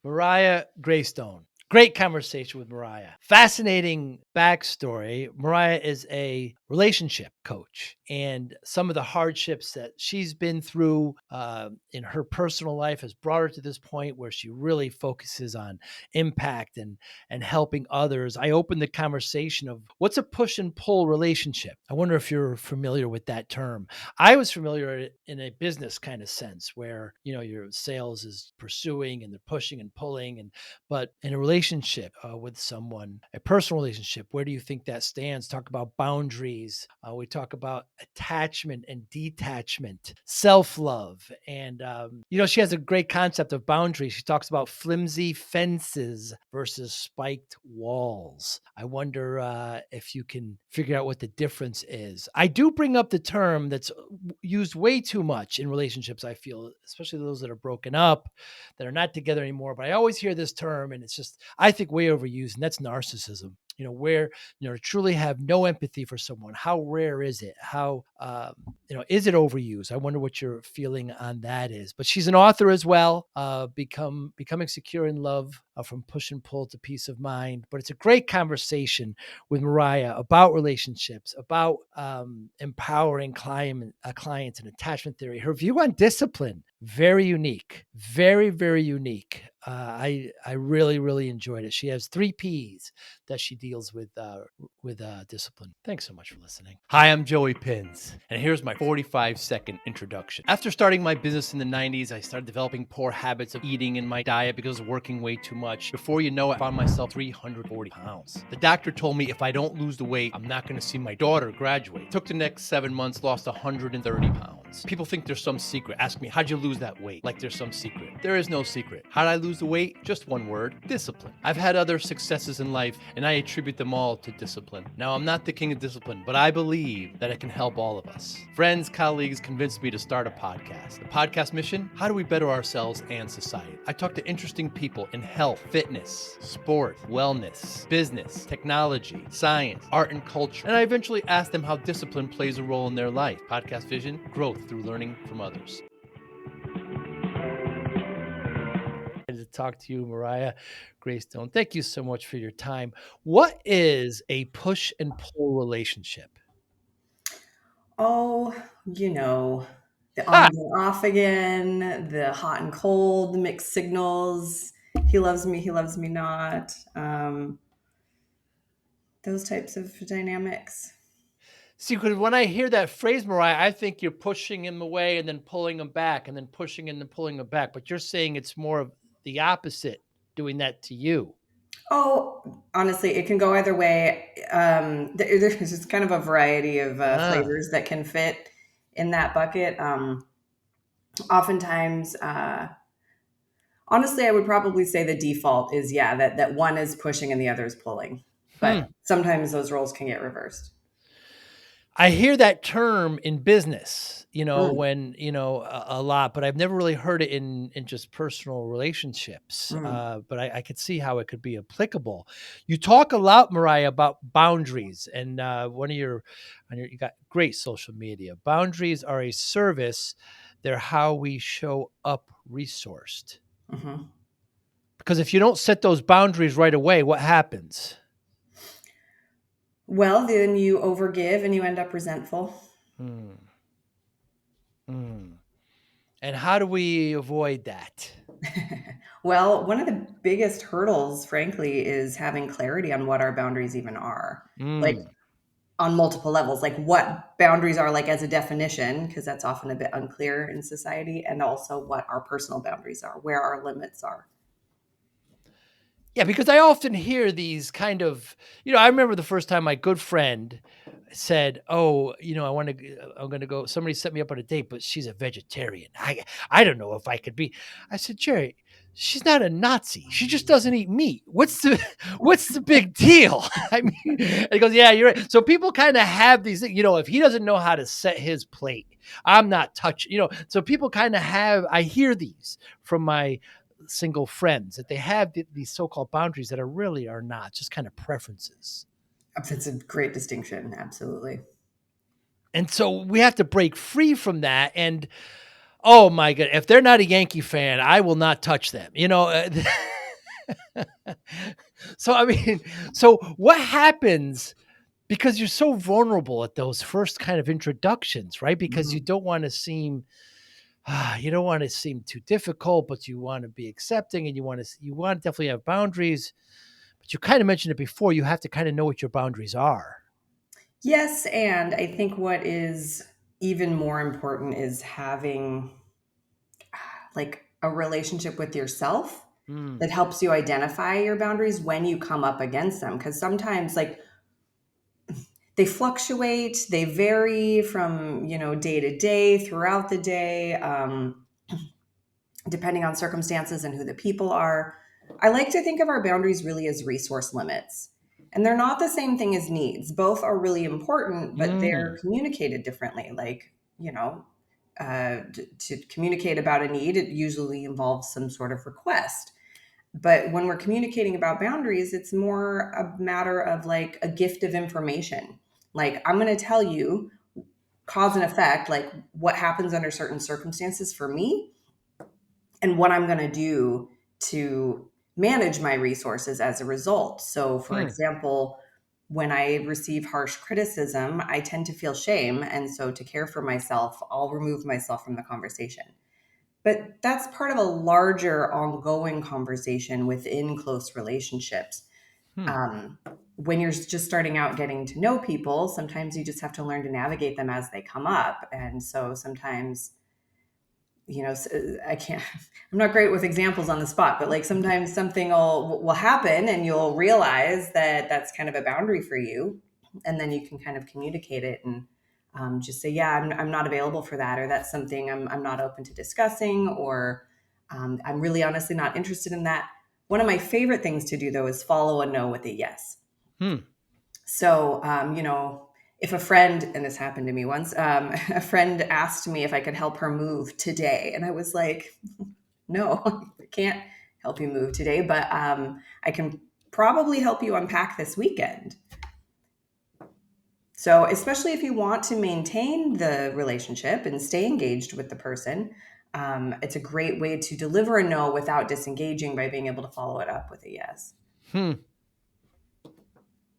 Mariya Greystone. Great conversation with Mariya. Fascinating backstory. Mariya is a relationship coach, and some of the hardships that she's been through in her personal life has brought her to this point where she really focuses on impact and helping others. I opened the conversation of what's a push and pull relationship. I wonder if you're familiar with that term. I was familiar in a business kind of sense where, your sales is pursuing and they're pushing and pulling. But in a relationship with someone, a personal relationship, where do you think that stands? Talk about boundaries. We talk about attachment and detachment, self-love. And, she has a great concept of boundaries. She talks about flimsy fences versus spiked walls. I wonder if you can figure out what the difference is. I do bring up the term that's used way too much in relationships, I feel, especially those that are broken up, that are not together anymore. But I always hear this term, and it's just, I think, way overused, and that's narcissism. Where, truly have no empathy for someone. How rare is it? How, is it overused? I wonder what your feeling on that is. But she's an author as well, Becoming Secure in Love, from Push and Pull to Peace of Mind. But it's a great conversation with Mariya about relationships, about empowering clients and attachment theory. Her view on discipline, very unique, very, very unique. I really, really enjoyed it. She has 3 P's that she deals with discipline. Thanks so much for listening. Hi, I'm Joey Pinz, and here's my 45-second introduction. After starting my business in the 90s, I started developing poor habits of eating in my diet because I was working way too much. Before you know it, I found myself 340 pounds. The doctor told me if I don't lose the weight, I'm not going to see my daughter graduate. Took the next 7 months, lost 130 pounds. People think there's some secret. Ask me, how'd you lose that weight? Like there's some secret. There is no secret. How'd I lose the weight? Just one word: discipline. I've had other successes in life, and I attribute them all to discipline. Now, I'm not the king of discipline, but I believe that it can help all of us. Friends, colleagues convinced me to start a podcast. The podcast mission: how do we better ourselves and society? I talk to interesting people in health, fitness, sport, wellness, business, technology, science, art, and culture. And I eventually ask them how discipline plays a role in their life. Podcast vision: growth through learning from others. To talk to you, Mariya Greystone. Thank you so much for your time. What is a push and pull relationship? Oh, the on Ha! again, off again, the hot and cold, the mixed signals. He loves me not. Those types of dynamics. See, because when I hear that phrase, Mariya, I think you're pushing him away and then pulling him back and then pushing and then pulling him back. But you're saying it's more of the opposite, doing that to you. Oh, honestly, it can go either way. There's just kind of a variety of Ah, flavors that can fit in that bucket. Oftentimes, honestly, I would probably say the default is, yeah, that one is pushing and the other is pulling. But hmm. sometimes those roles can get reversed. I hear that term in business, Mm, when, a lot, but I've never really heard it in just personal relationships. mm. But I could see how it could be applicable. You talk a lot, Mariya, about boundaries, and you got great social media. Boundaries are a service. They're how we show up resourced. Mhm. Because if you don't set those boundaries right away, what happens? Well, then you overgive and you end up resentful. Hmm. Hmm. And how do we avoid that? Well, one of the biggest hurdles, frankly, is having clarity on what our boundaries even are. Like Hmm. on multiple levels, like what boundaries are like as a definition, because that's often a bit unclear in society, and also what our personal boundaries are, where our limits are. Yeah, because I often hear these kind of, I remember the first time my good friend said, "Oh, I'm going to go. Somebody set me up on a date, but she's a vegetarian. I don't know if I could be." I said, "Jerry, she's not a Nazi. She just doesn't eat meat. What's the what's the big deal?" I mean, and he goes, "Yeah, you're right." So people kind of have these, if he doesn't know how to set his plate, I'm not touching, so people kind of have, I hear these from my single friends, that they have these so-called boundaries that are not, just kind of preferences. That's a great distinction. Absolutely. And so we have to break free from that. And oh my god, if they're not a Yankee fan, I will not touch them. So, I mean, so what happens because you're so vulnerable at those first kind of introductions, right? Because you Mhm. don't want to seem you don't want to seem too difficult, but you want to be accepting and you want to definitely have boundaries. But you kind of mentioned it before, you have to kind of know what your boundaries are. Yes, and I think what is even more important is having like a relationship with yourself Mm. that helps you identify your boundaries when you come up against them. Because sometimes, like, they fluctuate, they vary from, day to day, throughout the day, depending on circumstances and who the people are. I like to think of our boundaries really as resource limits. And they're not the same thing as needs. Both are really important, but they're Mm. communicated differently. Like, to communicate about a need, it usually involves some sort of request. But when we're communicating about boundaries, it's more a matter of like a gift of information. Like, I'm going to tell you cause and effect, like what happens under certain circumstances for me and what I'm going to do to manage my resources as a result. So, for Hmm. example, when I receive harsh criticism, I tend to feel shame. And so, to care for myself, I'll remove myself from the conversation. But that's part of a larger ongoing conversation within close relationships. Hmm. Um, when you're just starting out getting to know people, sometimes you just have to learn to navigate them as they come up. And so sometimes, I can't, I'm not great with examples on the spot, but like sometimes something will happen and you'll realize that that's kind of a boundary for you. And then you can kind of communicate it and just say, yeah, I'm not available for that, or that's something I'm not open to discussing, or I'm really honestly not interested in that. One of my favorite things to do though is follow a no with a yes. Hmm. So, if a friend, and this happened to me once, a friend asked me if I could help her move today. And I was like, no, I can't help you move today, but I can probably help you unpack this weekend. So, especially if you want to maintain the relationship and stay engaged with the person, it's a great way to deliver a no without disengaging by being able to follow it up with a yes. Hmm.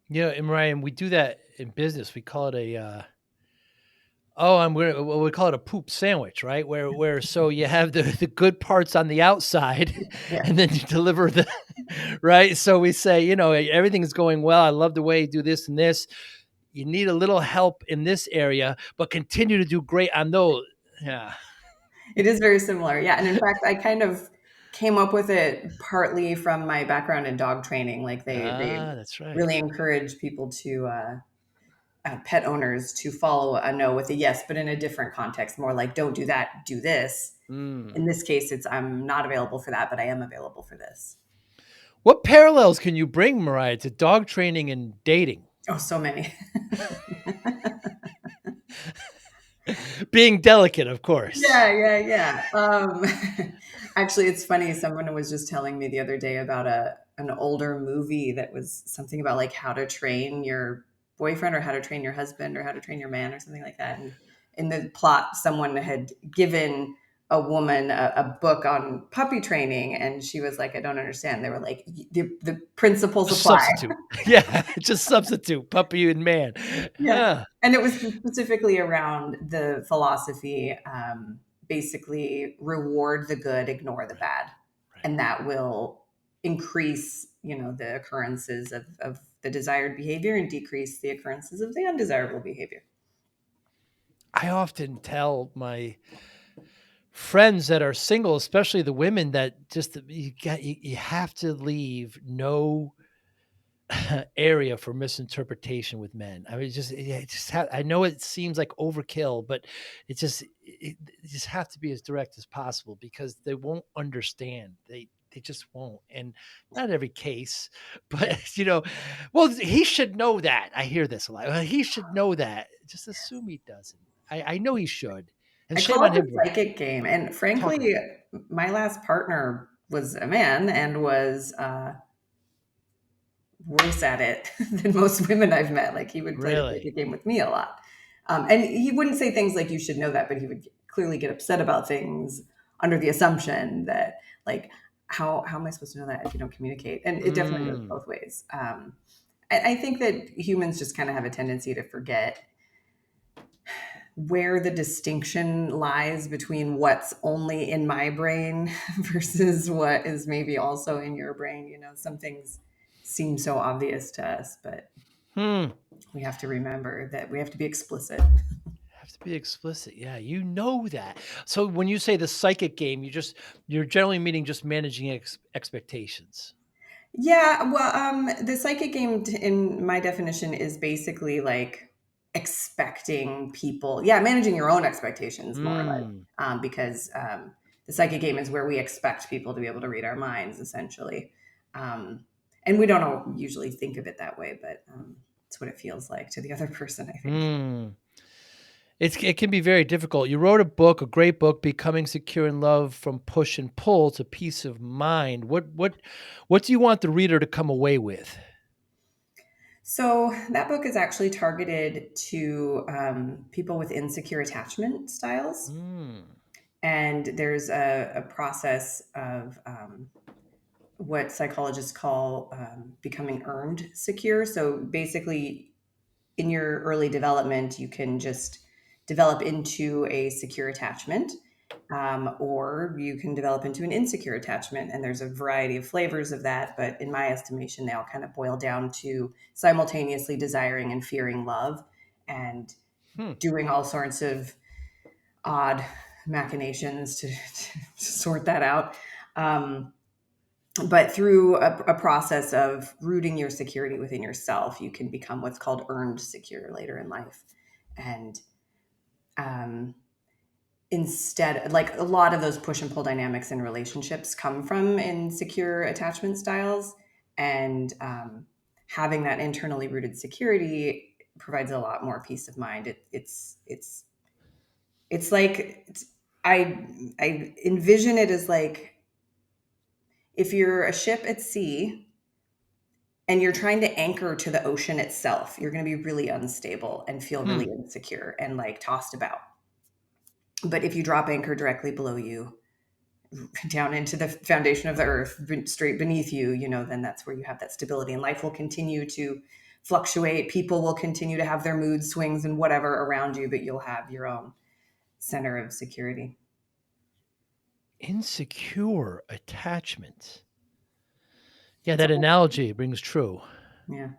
Yeah, and Ryan, we do that in business. We call it well, we call it a poop sandwich, right? Where so you have the good parts on the outside, Yeah. and then you deliver the right. So we say, everything is going well. I love the way you do this and this. You need a little help in this area, but continue to do great on those. Yeah. It is very similar. Yeah. And in fact, I kind of came up with it partly from my background in dog training. Like they That's right. really encourage people to, pet owners to follow a no with a yes, but in a different context, more like don't do that, do this. Mm. In this case, it's I'm not available for that, but I am available for this. What parallels can you bring, Mariah, to dog training and dating? Oh, so many. Being delicate, of course. Yeah. Actually, it's funny. Someone was just telling me the other day about an older movie that was something about like how to train your boyfriend or how to train your husband or how to train your man or something like that. And in the plot, someone had given a woman a book on puppy training, and she was like, "I don't understand." They were like, "The principles Just apply." substitute. Yeah, just substitute puppy and man. Yeah. Huh. And it was specifically around the philosophy, basically reward the good, ignore the Right, bad. right. And that will increase, the occurrences of the desired behavior and decrease the occurrences of the undesirable behavior. I often tell my friends that are single, especially the women, that just you have to leave no area for misinterpretation with men. I mean, I know it seems like overkill, but it just have to be as direct as possible because they won't understand. They just won't. And not every case, Yeah. but well, he should know that. I hear this a lot. Well, he should know that. Just assume he doesn't. I know he should. And I shame call on it him the for that. psychic game. And Talk about frankly, it. my last partner was a man and was worse at it than most women I've met. Like he would play the Really? psychic game with me a lot. And he wouldn't say things like, you should know that, but he would clearly get upset about things under the assumption that, like, how am I supposed to know that if you don't communicate? And it definitely goes Mm. both ways. I think that humans just kind of have a tendency to forget where the distinction lies between what's only in my brain versus what is maybe also in your brain. You know, some things seem so obvious to us, but Hmm. we have to remember that we have to be explicit. Have to be explicit. Yeah, you know that. So when you say the psychic game, you're generally meaning just managing expectations. Yeah, well, the psychic game, in my definition, is basically like expecting people. Yeah, managing your own expectations, more like, Mm. because the psychic game is where we expect people to be able to read our minds, essentially. And we don't all usually think of it that way, but it's what it feels like to the other person, I think. Mm. It can be very difficult. You wrote a book, a great book, Becoming Secure in Love from Push and Pull to Peace of Mind. What do you want the reader to come away with? So that book is actually targeted to people with insecure attachment styles. Mm. And there's a process of what psychologists call becoming earned secure. So basically, in your early development, you can just develop into a secure attachment, or you can develop into an insecure attachment. And there's a variety of flavors of that. But in my estimation, they all kind of boil down to simultaneously desiring and fearing love and Hmm. doing all sorts of odd machinations to sort that out. But through a process of rooting your security within yourself, you can become what's called earned secure later in life. And um, instead, like a lot of those push and pull dynamics in relationships come from insecure attachment styles. And having that internally rooted security provides a lot more peace of mind. It's like I envision it as like if you're a ship at sea and you're trying to anchor to the ocean itself, you're going to be really unstable and feel Hmm. really insecure and like tossed about. But if you drop anchor directly below you, down into the foundation of the earth, straight beneath you, you know, then that's where you have that stability and life will continue to fluctuate. People will continue to have their mood swings and whatever around you, but you'll have your own center of security. Insecure attachment. Yeah, It's a that whole, analogy rings true. yeah.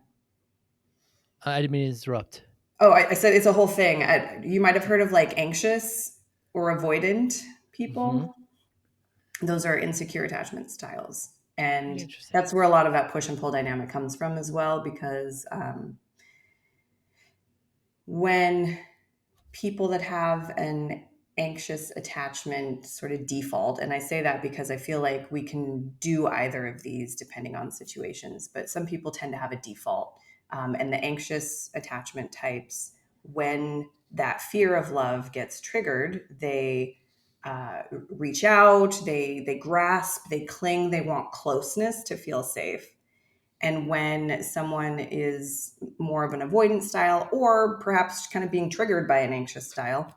I didn't mean to interrupt. Oh, I said it's a whole thing. You might have heard of like anxious or avoidant Hmm. people. Those are insecure attachment styles. Very And interesting. that's where a lot of that push and pull dynamic comes from as well, because when people that have an anxious attachment sort of default, and I say that because I feel like we can do either of these depending on situations, but some people tend to have a default. And the anxious attachment types, when that fear of love gets triggered, they reach out, they grasp, they cling, they want closeness to feel safe. And when someone is more of an avoidant style, or perhaps kind of being triggered by an anxious style,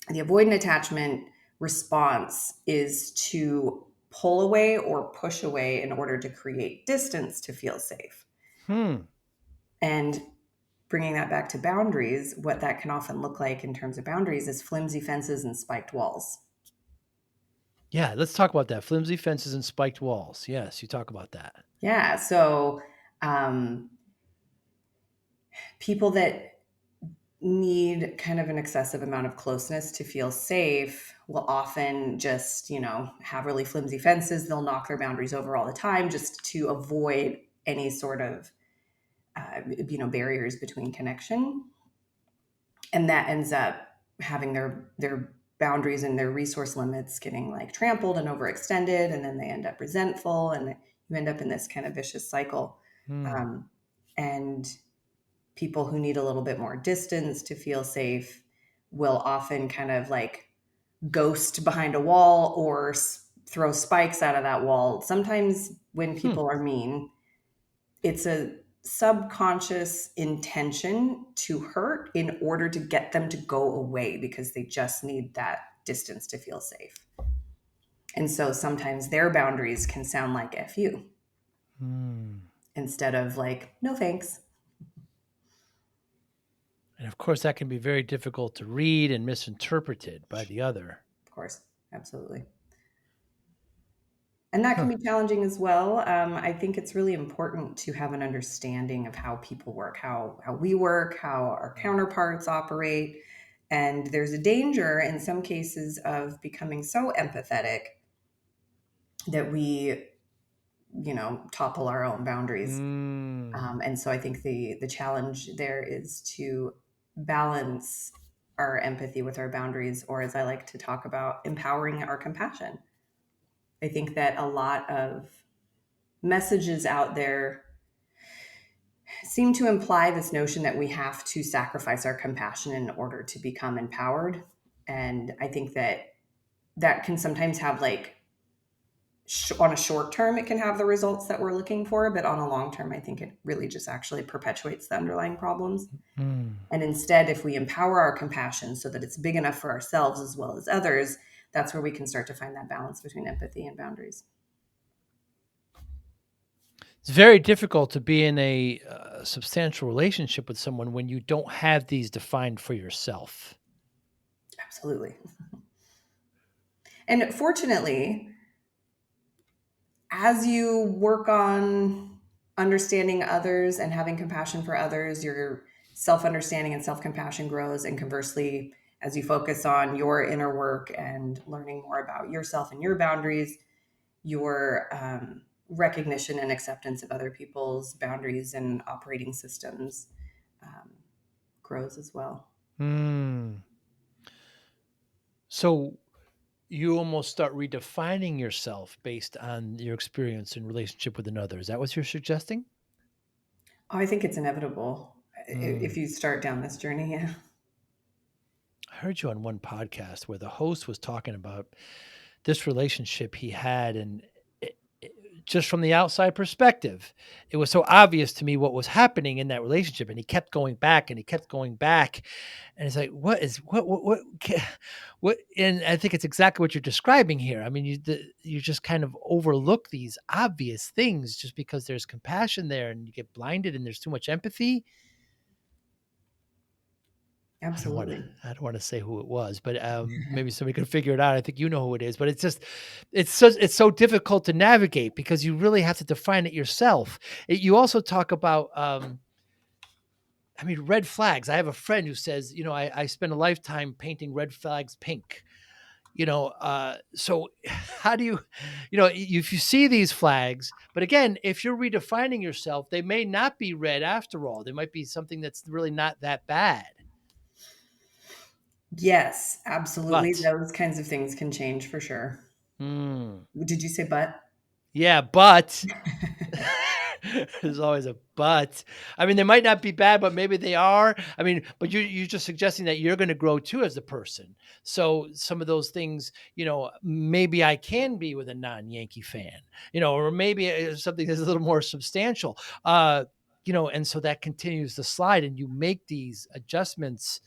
the avoidant attachment response is to pull away or push away in order to create distance to feel safe. Hmm. And bringing that back to boundaries, what that can often look like in terms of boundaries is flimsy fences and spiked walls. Yeah, let's talk about that. Flimsy fences and spiked walls. Yes, you talk about that. Yeah. So, um, people that need kind of an excessive amount of closeness to feel safe will often just, you know, have really flimsy fences. They'll knock their boundaries over all the time just to avoid any sort of, barriers between connection. And that ends up having their boundaries and their resource limits getting like trampled and overextended. And then they end up resentful and you end up in this kind of vicious cycle. Hmm. And people who need a little bit more distance to feel safe will often kind of like ghost behind a wall or throw spikes out of that wall. Sometimes when Hmm. people are mean, it's a subconscious intention to hurt in order to get them to go away because they just need that distance to feel safe. And so sometimes their boundaries can sound like F you instead of like, no thanks. And of course, that can be very difficult to read and misinterpreted by the other. Of course, absolutely. And that can be challenging as well. I think it's really important to have an understanding of how people work, how we work, how our counterparts operate. And there's a danger in some cases of becoming so empathetic that we, topple our own boundaries. And so I think the challenge there is to balance our empathy with our boundaries, or as I like to talk about, empowering our compassion. I think that a lot of messages out there seem to imply this notion that we have to sacrifice our compassion in order to become empowered. And I think that that can sometimes have like on a short term, it can have the results that we're looking for, but on a long term, I think it really just actually perpetuates the underlying problems. And instead, if we empower our compassion so that it's big enough for ourselves as well as others, that's where we can start to find that balance between empathy and boundaries. It's very difficult to be in a substantial relationship with someone when you don't have these defined for yourself. Absolutely. And fortunately, as you work on understanding others and having compassion for others, your self-understanding and self-compassion grows. And conversely, as you focus on your inner work and learning more about yourself and your boundaries, your recognition and acceptance of other people's boundaries and operating systems grows as well. So you almost start redefining yourself based on your experience in relationship with another. Is that what you're suggesting? Oh, I think it's inevitable if you start down this journey. Yeah. I heard you on one podcast where the host was talking about this relationship he had, and just from the outside perspective, it was so obvious to me what was happening in that relationship, and he kept going back and he kept going back, and it's like, what? And I think it's exactly what you're describing here. I mean, you just kind of overlook these obvious things just because there's compassion there, and you get blinded, and there's too much empathy. Absolutely. I don't want to say who it was, but maybe somebody could figure it out. I think you know who it is, but it's so difficult to navigate because you really have to define it yourself. You also talk about, red flags. I have a friend who says, I spend a lifetime painting red flags pink. So how do you, if you see these flags, but again, if you're redefining yourself, they may not be red after all. They might be something that's really not that bad. Yes, absolutely. But Those kinds of things can change for sure. Did you say but? yeah, but there's always a but. I mean, they might not be bad, but maybe they are. I mean, but you're just suggesting that you're going to grow too as a person. So some of those things, maybe I can be with a non-Yankee fan, or maybe it's something that's a little more substantial. And so that continues to slide, and you make these adjustments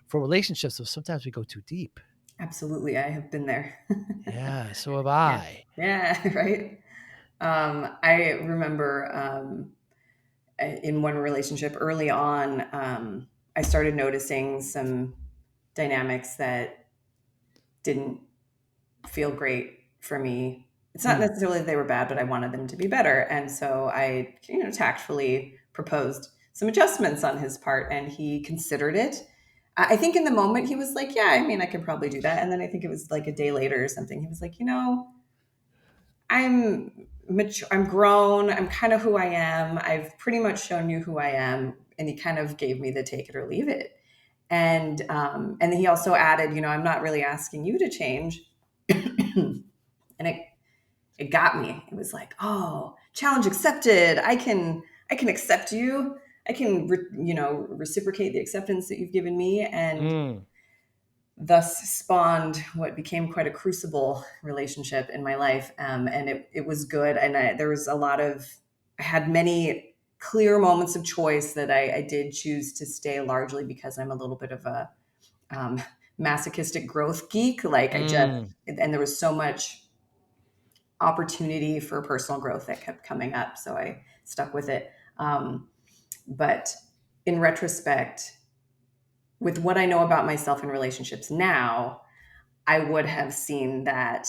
for relationships. So sometimes we go too deep. Absolutely. I have been there. Yeah, so have Yeah. I. Yeah. Right. I remember in one relationship early on, I started noticing some dynamics that didn't feel great for me. It's not necessarily that they were bad, but I wanted them to be better. And so I, tactfully proposed some adjustments on his part, and he considered it. I think in the moment he was like, yeah, I mean, I could probably do that. And then I think it was like a day later or something. He was like, I'm mature, I'm grown, I'm kind of who I am. I've pretty much shown you who I am. And he kind of gave me the take it or leave it. And then he also added, I'm not really asking you to change. And it got me. It was like, oh, challenge accepted. I can accept you. I can reciprocate the acceptance that you've given me, and thus spawned what became quite a crucible relationship in my life. And it was good. And I had many clear moments of choice that I did choose to stay, largely because I'm a little bit of a masochistic growth geek. And there was so much opportunity for personal growth that kept coming up. So I stuck with it. But in retrospect, with what I know about myself in relationships now, I would have seen that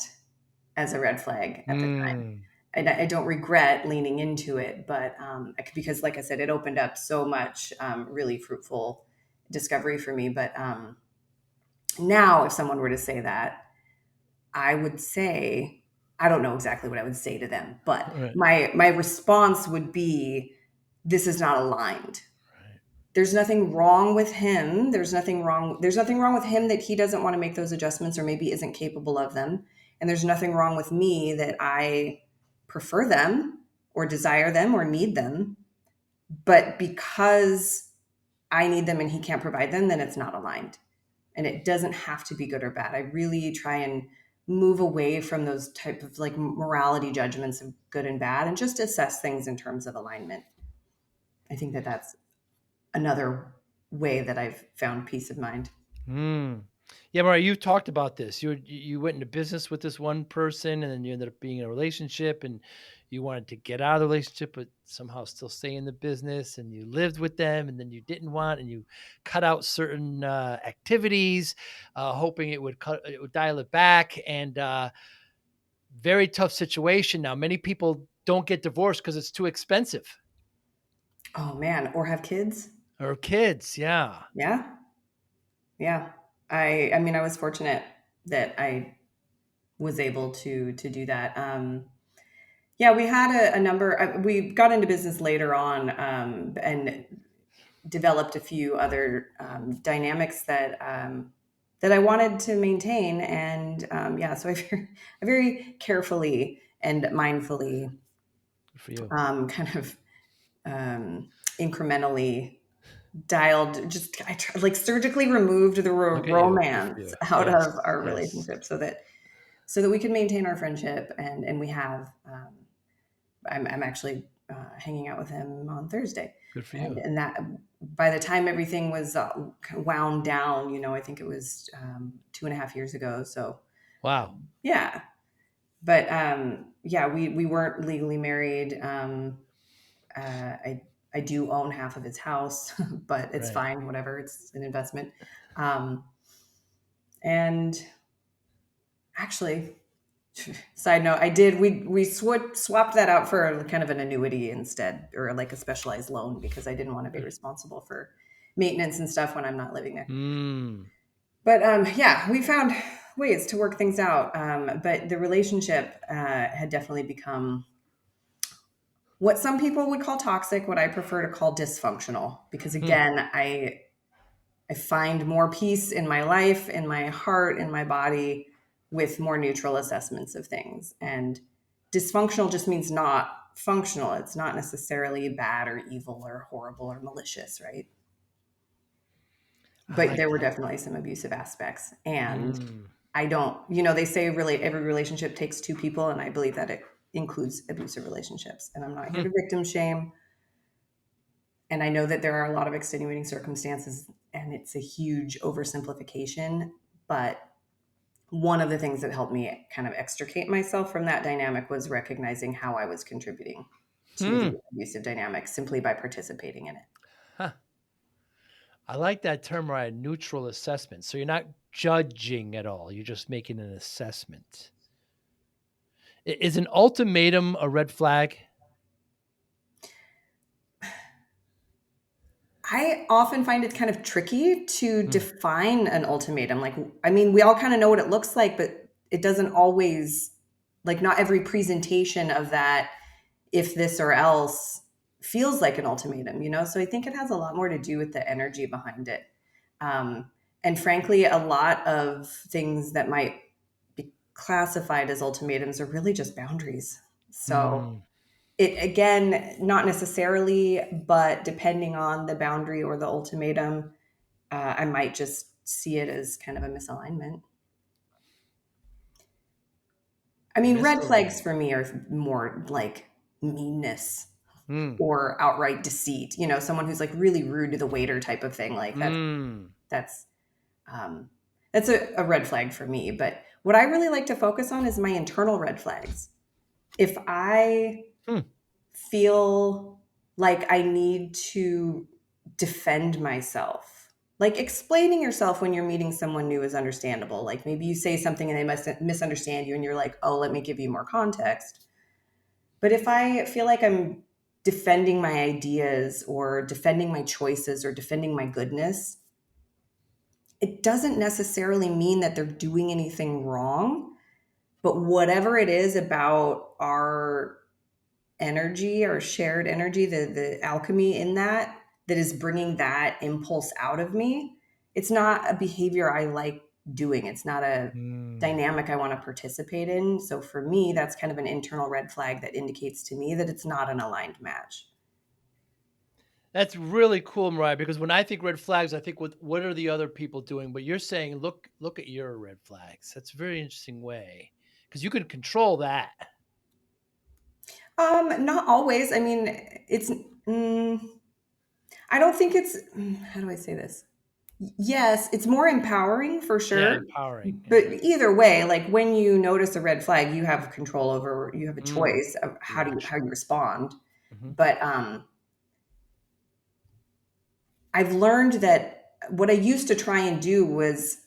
as a red flag at the time. Mm. And I don't regret leaning into it, but because, like I said, it opened up so much really fruitful discovery for me. But now, if someone were to say that, I would say, I don't know exactly what I would say to them, but Right. my response would be, this is not aligned. Right. There's nothing wrong with him. There's nothing wrong with him that he doesn't want to make those adjustments or maybe isn't capable of them. And there's nothing wrong with me that I prefer them or desire them or need them. But because I need them and he can't provide them, then it's not aligned. And it doesn't have to be good or bad. I really try and move away from those type of like morality judgments of good and bad and just assess things in terms of alignment. I think that that's another way that I've found peace of mind. Mm. Yeah, Mariah, you talked about this. You went into business with this one person, and then you ended up being in a relationship, and you wanted to get out of the relationship, but somehow still stay in the business. And you lived with them, and then you didn't want, and you cut out certain activities, hoping it would dial it back. And very tough situation now. Many people don't get divorced because it's too expensive. Oh man, or have kids? Or kids, yeah. Yeah. Yeah. I mean I was fortunate that I was able to do that. Yeah, we had a number. We got into business later on, and developed a few other dynamics that I wanted to maintain. And yeah, so I very carefully and mindfully, Good for you. kind of incrementally dialed, just like surgically removed the Look at you. Good for romance you. out Yes. of our Yes. relationship, so that we can maintain our friendship. And we have. I'm actually hanging out with him on Thursday, Good for you. and that by the time everything was wound down, I think it was 2.5 years ago. So Wow. yeah, but yeah, we weren't legally married. I do own half of his house, but it's Right. fine, whatever. It's an investment. Um, and actually, side note, I did. We swapped that out for kind of an annuity instead, or like a specialized loan, because I didn't want to be Good. responsible for maintenance and stuff when I'm not living there. Mm. But yeah, we found ways to work things out. But the relationship had definitely become what some people would call toxic, what I prefer to call dysfunctional, because Hmm. again, I find more peace in my life, in my heart, in my body with more neutral assessments of things. And dysfunctional just means not functional. It's not necessarily bad or evil or horrible or malicious, right? I But like there were that. definitely some abusive aspects. And Mm. I don't, they say really every relationship takes two people. And I believe that it includes abusive relationships. And I'm not here Hmm. to victim shame. And I know that there are a lot of extenuating circumstances and it's a huge oversimplification. But one of the things that helped me kind of extricate myself from that dynamic was recognizing how I was contributing to Hmm. the abusive dynamic simply by participating in it. Huh. I like that term, right? Neutral assessment. So you're not judging at all. You're just making an assessment. Is an ultimatum a red flag? I often find it kind of tricky to Hmm. define an ultimatum. Like, I mean, we all kind of know what it looks like, but it doesn't always, like, not every presentation of that, if this or else, feels like an ultimatum. So I think it has a lot more to do with the energy behind it. Um, and frankly, a lot of things that might be classified as ultimatums are really just boundaries. So Hmm. it, again, not necessarily, but depending on the boundary or the ultimatum, I might just see it as kind of a misalignment. I mean, red flags Misalignment. for me are more like meanness Hmm. or outright deceit. Someone who's like really rude to the waiter type of thing. Like Hmm. that's um, that's a red flag for me. But what I really like to focus on is my internal red flags. If I Hmm. feel like I need to defend myself, like explaining yourself when you're meeting someone new is understandable. Like maybe you say something and they must misunderstand you and you're like, oh, let me give you more context. But if I feel like I'm defending my ideas or defending my choices or defending my goodness, it doesn't necessarily mean that they're doing anything wrong. But whatever it is about our energy or shared energy, the alchemy in that that is bringing that impulse out of me, it's not a behavior I like doing. It's not a Hmm. dynamic I want to participate in. So for me, that's kind of an internal red flag that indicates to me that it's not an aligned match. That's really cool, Mariah, because when I think red flags, I think what are the other people doing? But you're saying look at your red flags. That's a very interesting way because you can control that. Not always. I mean, it's I don't think it's how do I say this? Yes, it's more empowering for Yeah, sure. empowering. But Yeah. either way, like when you notice a red flag, you have control over, you have a Mm, choice of how reaction. you respond. Hmm. But I've learned that what I used to try and do was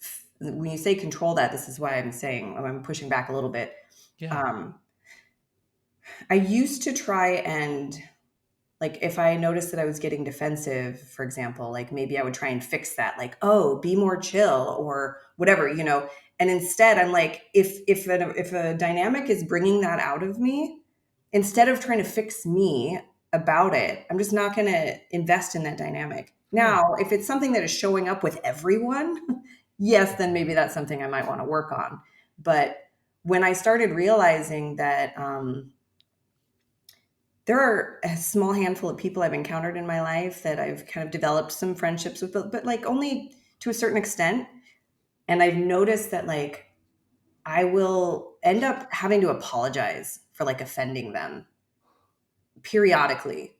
when you say control that, this is why I'm saying I'm pushing back a little bit. Yeah. Um, I used to try and like if I noticed that I was getting defensive, for example, like maybe I would try and fix that, like, oh, be more chill or whatever, you know. And instead, I'm like, if a dynamic is bringing that out of me, instead of trying to fix me about it, I'm just not going to invest in that dynamic. Huh. Now, if it's something that is showing up with everyone, yes, then maybe that's something I might want to work on. But when I started realizing that there are a small handful of people I've encountered in my life that I've kind of developed some friendships with, but like only to a certain extent. And I've noticed that like I will end up having to apologize for like offending them periodically.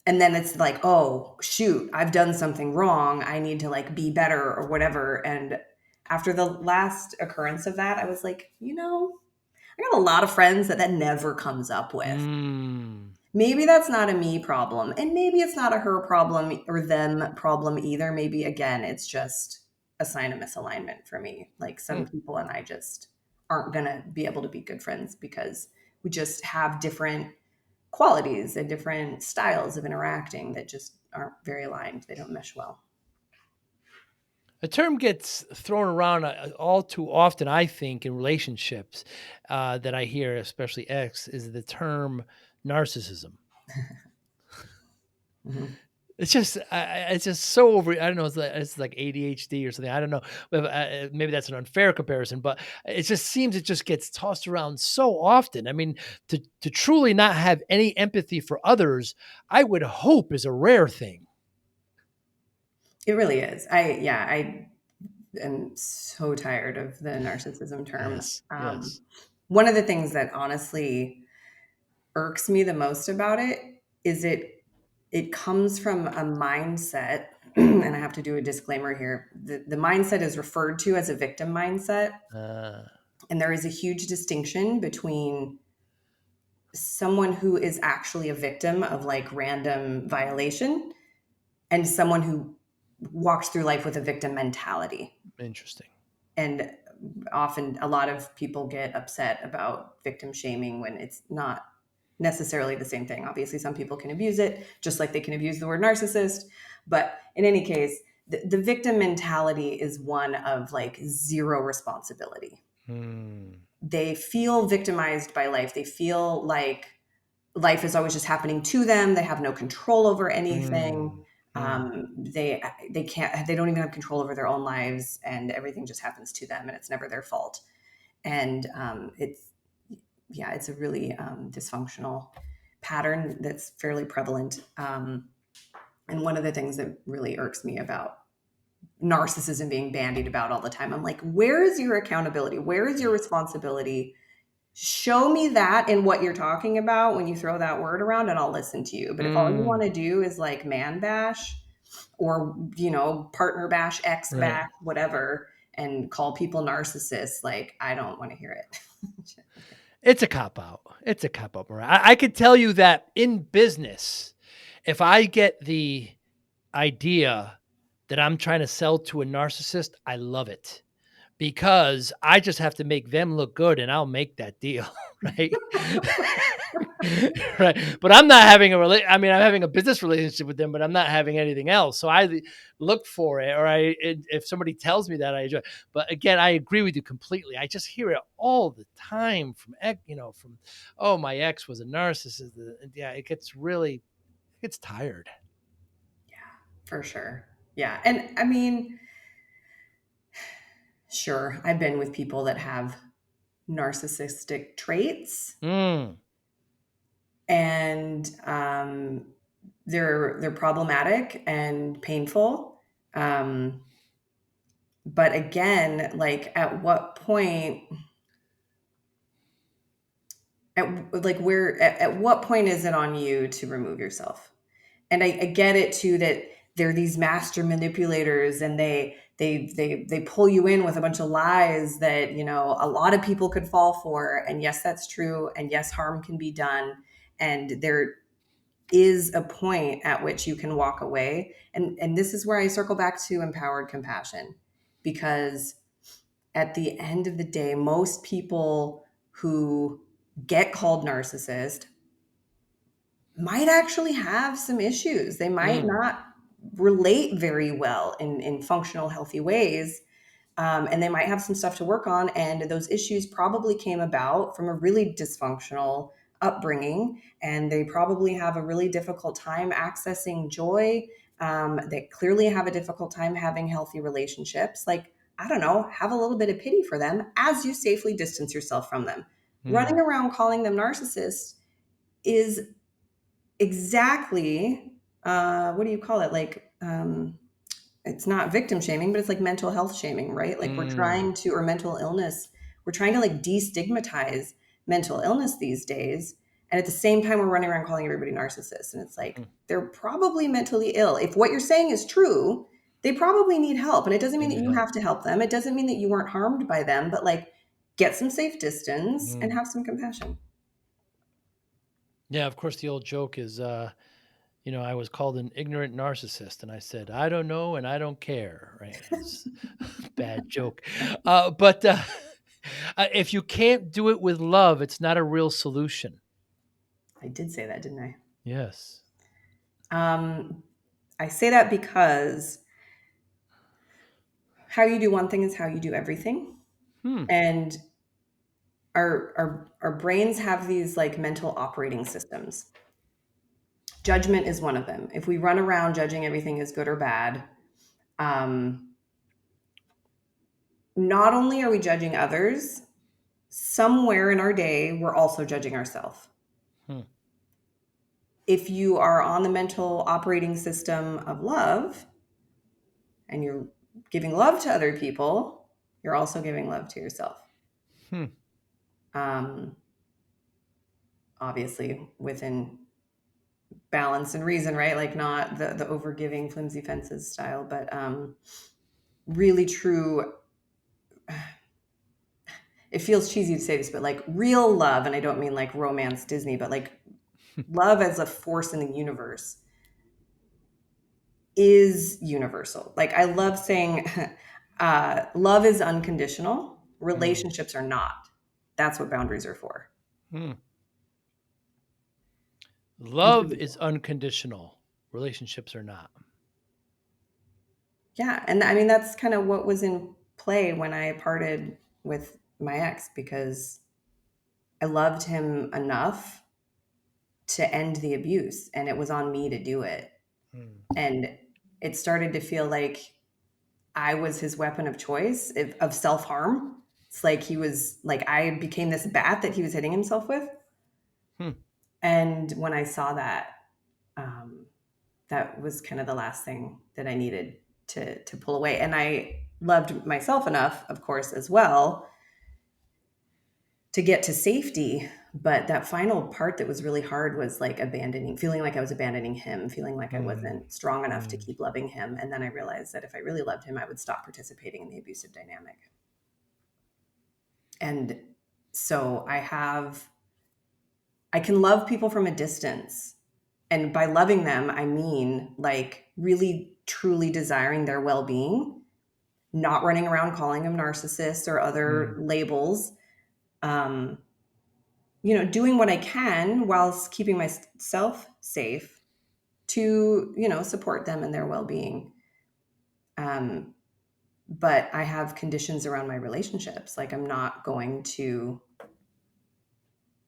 And then it's like, oh, shoot, I've done something wrong. I need to like be better or whatever. And after the last occurrence of that, I was like, I got a lot of friends that never comes up with. Mm. Maybe that's not a me problem. And maybe it's not a her problem or them problem either. Maybe again, it's just a sign of misalignment for me. Like Hmm. some people and I just aren't going to be able to be good friends because we just have different qualities and different styles of interacting that just aren't very aligned. They don't mesh well. A term gets thrown around all too often, I think, in relationships that I hear, especially X, is the term narcissism. Mhm. It's just so over. I don't know. It's like ADHD or something. I don't know. But, maybe that's an unfair comparison, but it just seems it just gets tossed around so often. I mean, to truly not have any empathy for others, I would hope is a rare thing. It really is. I am so tired of the narcissism term. Yes. Yes. One of the things that honestly irks me the most about it is it comes from a mindset, and I have to do a disclaimer here. The mindset is referred to as a victim mindset, Uh, and there is a huge distinction between someone who is actually a victim of like random violation and someone who walks through life with a victim mentality. Interesting. And often a lot of people get upset about victim shaming when it's not necessarily the same thing. Obviously, some people can abuse it, just like they can abuse the word narcissist. But in any case, the victim mentality is one of like zero responsibility. Hmm. They feel victimized by life. They feel like life is always just happening to them. They have no control over anything. Hmm. Hmm. They can't. They don't even have control over their own lives, and everything just happens to them, and it's never their fault. And it's a really dysfunctional pattern that's fairly prevalent. And one of the things that really irks me about narcissism being bandied about all the time, I'm like, where is your accountability? Where is your Yeah. responsibility? Show me that in what you're talking about when you throw that word around, and I'll listen to you. But if all you want Hmm. to do is like man bash or, partner bash, ex Right. bash, whatever, and call people narcissists, like, I don't want to hear it. It's a cop out. It's a cop out, Mariah. I could tell you that in business, if I get the idea that I'm trying to sell to a narcissist, I love it because I just have to make them look good and I'll make that deal, right? Right. But I'm not having I mean, I'm having a business relationship with them, but I'm not having anything else. So I look for it, or if somebody tells me that, I enjoy it. But again, I agree with you completely. I just hear it all the time from, oh, my ex was a narcissist. Yeah, it gets tired. Yeah, for sure. Yeah. And I mean, sure, I've been with people that have narcissistic traits, Mm, and they're problematic and painful. But again, like at what point, at what point is it on you to remove yourself? And I get it too that they're these master manipulators, and they pull you in with a bunch of lies that, you know, a lot of people could fall for. And yes, that's true. And yes, harm can be done. And there is a point at which you can walk away. And this is where I circle back to empowered compassion, because at the end of the day, most people who get called narcissist might actually have some issues. They might mm, not relate very well in functional, healthy ways. And they might have some stuff to work on. And those issues probably came about from a really dysfunctional upbringing. And they probably have a really difficult time accessing joy. They clearly have a difficult time having healthy relationships. Like, I don't know, have a little bit of pity for them as you safely distance yourself from them. Running mm, around calling them narcissists is exactly what do you call it? Like, it's not victim shaming, but it's like mental health shaming, right? Like we're mm, trying to, or mental illness, we're trying to like destigmatize mental illness these days. And at the same time, we're running around calling everybody narcissists. And it's like, mm. they're probably mentally ill. If what you're saying is true, they probably need help. And it doesn't They mean that need you help. have to help them. It doesn't mean that you weren't harmed by them, but like get some safe distance and Mm. have some compassion. Yeah, of course, the old joke is, I was called an ignorant narcissist, and I said, I don't know and I don't care. Right? It's a bad joke. But if you can't do it with love, it's not a real solution. I did say that, didn't I? Yes. Um, I say that because how you do one thing is how you do everything. Hmm. And our brains have these like mental operating systems. Judgment is one of them. If we run around judging everything as good or bad, um, not only are we judging others, somewhere in our day, we're also judging ourselves. Hmm. If you are on the mental operating system of love and you're giving love to other people, you're also giving love to yourself. Hmm. Um, Obviously, within balance and reason, right? Like not the over giving flimsy fences style, but really true. It feels cheesy to say this, but like real love, and I don't mean like romance Disney, but like love as a force in the universe is universal. Like I love saying love is unconditional, Hmm. relationships are not. That's what boundaries are for. Hmm. And Love is unconditional. Relationships are not. yeah, and I mean that's kind of what was in play when I parted with my ex, because I loved him enough to end the abuse, and it was on me to do it. Hmm. And it started to feel like I was his weapon of choice of self-harm. It's like he was like I became this bat that he was hitting himself with. Hmm. And when I saw that, um, that was kind of the last thing that I needed to pull away. And I loved myself enough, of course, as well, to get to safety. But that final part that was really hard was like feeling like I was abandoning him, feeling like I Hmm. wasn't strong enough to Hmm. keep loving him. And then I realized that if I really loved him, I would stop participating in the abusive dynamic. And So I can love people from a distance. And by loving them, I mean like really truly desiring their well-being, not running around calling them narcissists or other labels. Um, doing what I can whilst keeping myself safe to, support them and their well-being. Um, but I have conditions around my relationships. Like I'm not going to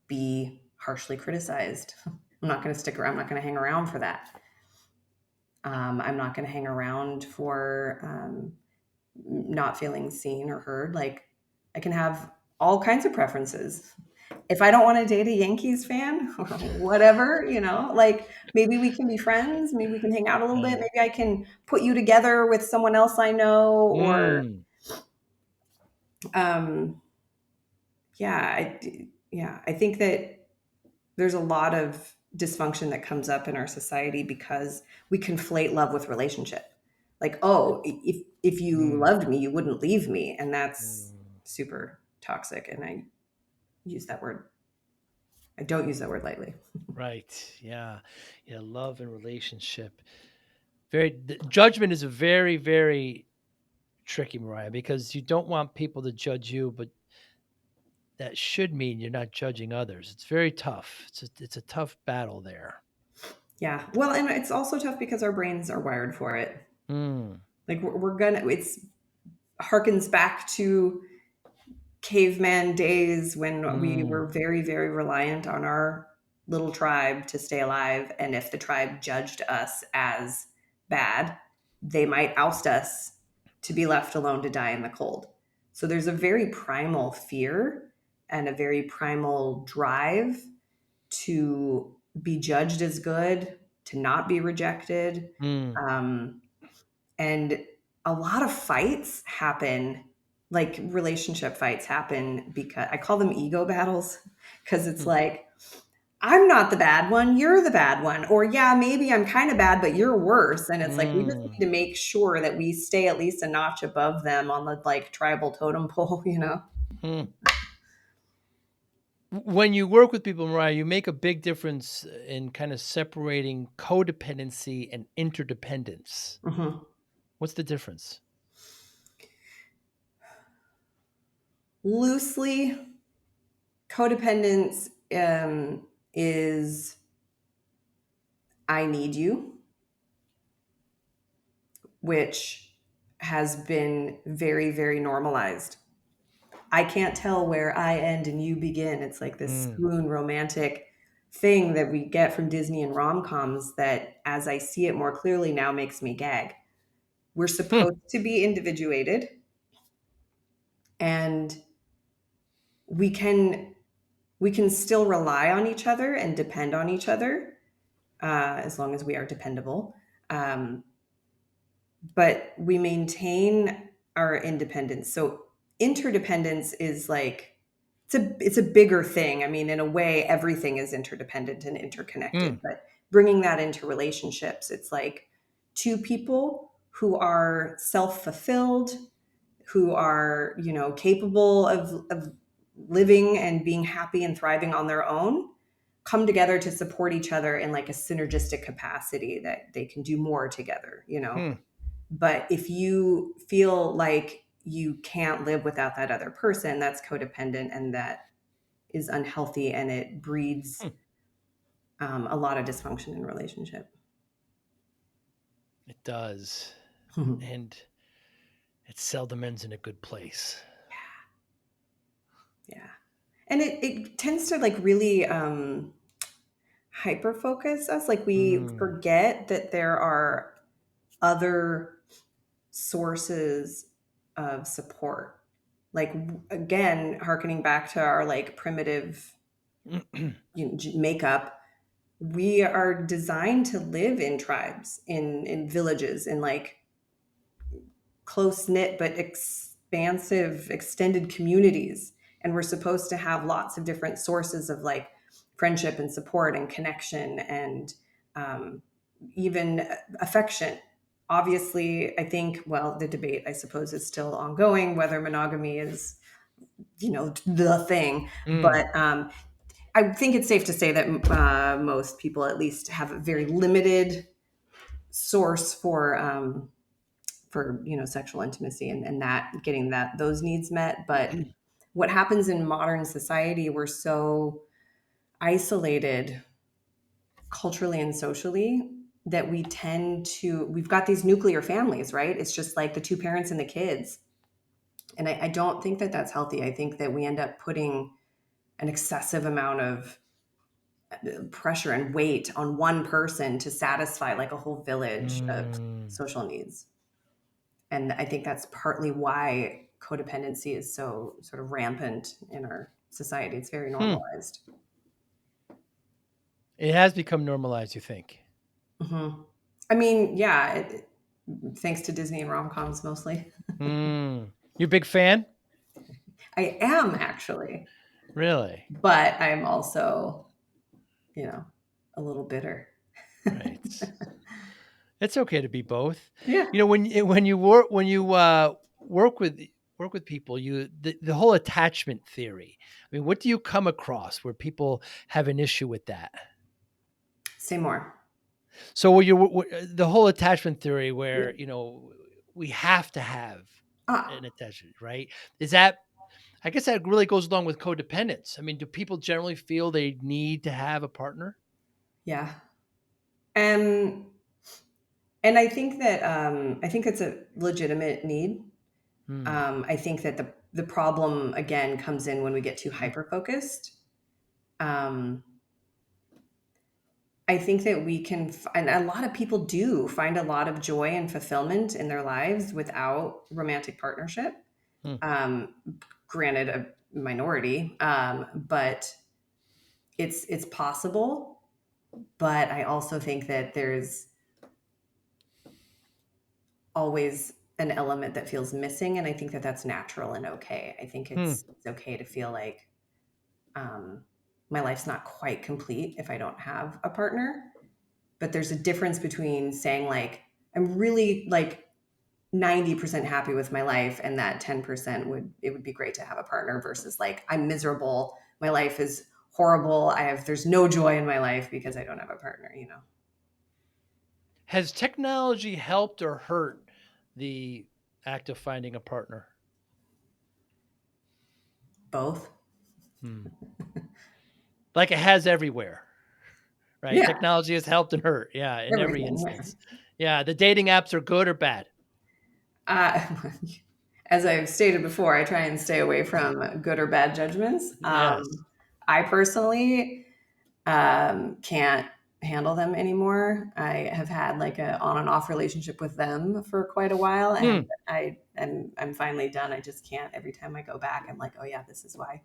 be harshly criticized. I'm not going to stick around. I'm not going to hang around for that. I'm not going to hang around for not feeling seen or heard. Like I can have all kinds of preferences. If I don't want to date a Yankees fan or whatever, like maybe we can be friends. Maybe we can hang out a little bit. Right. Maybe I can put you together with someone else I know or, Mm. um, yeah, I think that there's a lot of dysfunction that comes up in our society because we conflate love with relationship. Like, oh, if you Mm. loved me, you wouldn't leave me, and that's Mm. super toxic. And use that word. I don't use that word lightly. Right. Yeah. Yeah. Love and relationship. Judgment is a very, very tricky, Mariah, because you don't want people to judge you, but that should mean you're not judging others. It's very tough. It's a tough battle there. Yeah. Well, and it's also tough because our brains are wired for it. Mm. Like it's harkens back to caveman days when we Mm. were very, very reliant on our little tribe to stay alive. And if the tribe judged us as bad, they might oust us to be left alone to die in the cold. So there's a very primal fear and a very primal drive to be judged as good, to not be rejected. Mm. Um, and a lot of fights happen, like relationship fights happen because I call them ego battles because it's Mm. like, I'm not the bad one, you're the bad one. Or, yeah, maybe I'm kind of bad, but you're worse. And it's like, we just Mm. need to make sure that we stay at least a notch above them on the like tribal totem pole, Mm. When you work with people, Mariah, you make a big difference in kind of separating codependency and interdependence. Mhm. What's the difference? Loosely, codependence is I need you, which has been very, very normalized. I can't tell where I end and you begin. It's like this Mm. swoon romantic thing that we get from Disney and rom-coms that, as I see it more clearly now, makes me gag. We're Hmm. supposed to be individuated, and we can we can still rely on each other and depend on each other, as long as we are dependable. Um, but we maintain our independence. So interdependence is like it's a bigger thing. I mean, in a way, everything is interdependent and interconnected. Mm. But bringing that into relationships, it's like two people who are self-fulfilled, who are capable of living and being happy and thriving on their own, come together to support each other in like a synergistic capacity that they can do more together. Hmm. But if you feel like you can't live without that other person, that's codependent and that is unhealthy and it breeds Hmm. a lot of dysfunction in relationship. It does. Yeah. And it seldom ends in a good place. Yeah. And it tends to like really hyper focus us. Like we Mm. forget that there are other sources of support. Like again, harkening back to our like primitive makeup, we are designed to live in tribes, in villages, in like close knit but expansive extended communities, and we're supposed to have lots of different sources of like friendship and support and connection and um, even affection. Obviously, I think, well, the debate I suppose is still ongoing whether monogamy is the thing. Mm. But I think it's safe to say that most people at least have a very limited source for sexual intimacy, and that getting those needs met. But what happens in modern society, we're so isolated culturally and socially that we've got these nuclear families, right? It's just like the two parents and the kids. And I don't think that that's healthy. I think that we end up putting an excessive amount of pressure and weight on one person to satisfy like a whole village of Mm. social needs. And I think that's partly why codependency is so sort of rampant in our society. It's very Hmm. normalized. It has become normalized, you think? Hmm. I mean, yeah, thanks to Disney and rom-coms mostly. Mm. You a big fan? I am actually, Really? but I'm also, you know, a little bitter. Right. It's okay to be both. Yeah. When you work with people, the whole attachment theory. I mean, what do you come across where people have an issue with that? Say more. So the whole attachment theory Yeah. where, we have to have Ah, an attachment, right? Is that I guess that really goes along with codependence. I mean, do people generally feel they need to have a partner? yeah. And I think it's a legitimate need. Hmm. I think that the problem again comes in when we get too hyper focused. Um, I think that and a lot of people do find a lot of joy and fulfillment in their lives without romantic partnership. Hmm. Um, Granted, a minority, but it's possible. But I also think that there's always an element that feels missing, and I think that that's natural and okay. I think Hmm. it's okay to feel like um, my life's not quite complete if I don't have a partner. But there's a difference between saying like I'm really like 90% happy with my life and that 10% would be great to have a partner versus like I'm miserable, my life is horrible, there's no joy in my life because I don't have a partner. Has technology helped or hurt the act of finding a partner? Both. Hmm. Like it has everywhere, right? Yeah, Technology has helped and hurt. Yeah, in every everything. Yeah. instance. Yeah, the dating apps are good or bad. uh, as I've stated before, I try and stay away from good or bad judgments. Yes. I personally can't handle them anymore. I have had like a on and off relationship with them for quite a while, and Hmm. I'm finally done. I just can't. Every time I go back, I'm like, oh yeah, this is why.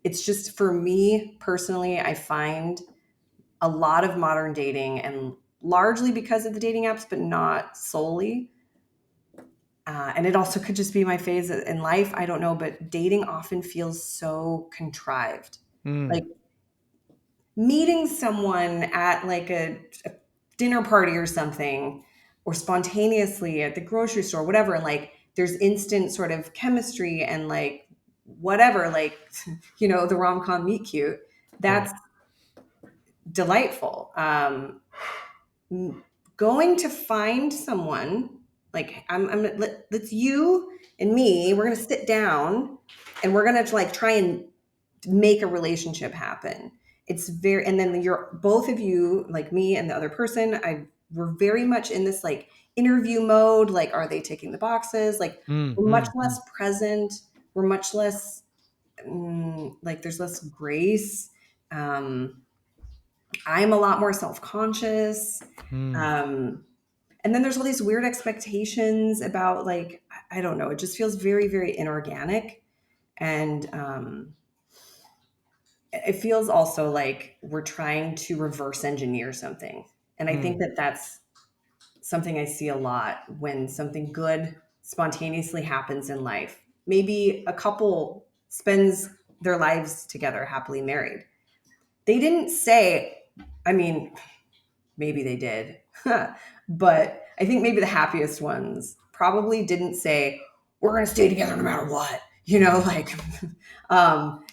It's just for me personally. I find a lot of modern dating, and largely because of the dating apps, but not solely. And it also could just be my phase in life. I don't know, but dating often feels so contrived. Hmm. Like meeting someone at like a dinner party or something, or spontaneously at the grocery store, whatever, and like there's instant sort of chemistry and like whatever, like the rom-com meet cute. Right. That's delightful. Going to find someone like let's you and me, we're gonna sit down and we're gonna like try and make a relationship happen. It's very, and then you're both of you, like me and the other person, we're very much in this like interview mode. Like, are they ticking the boxes? Like, Hmm. we're Hmm. much Hmm. less present. We're much less, like, there's less grace. Um, I'm a lot more self conscious. Hmm. Um, and then there's all these weird expectations about, like, I don't know, it just feels very, very inorganic. And, it feels also like we're trying to reverse engineer something. And I think Hmm. that that's something I see a lot when something good spontaneously happens in life. Maybe a couple spends their lives together happily married. They didn't say, I mean, maybe they did, but I think maybe the happiest ones probably didn't say, we're going to stay together no matter what. like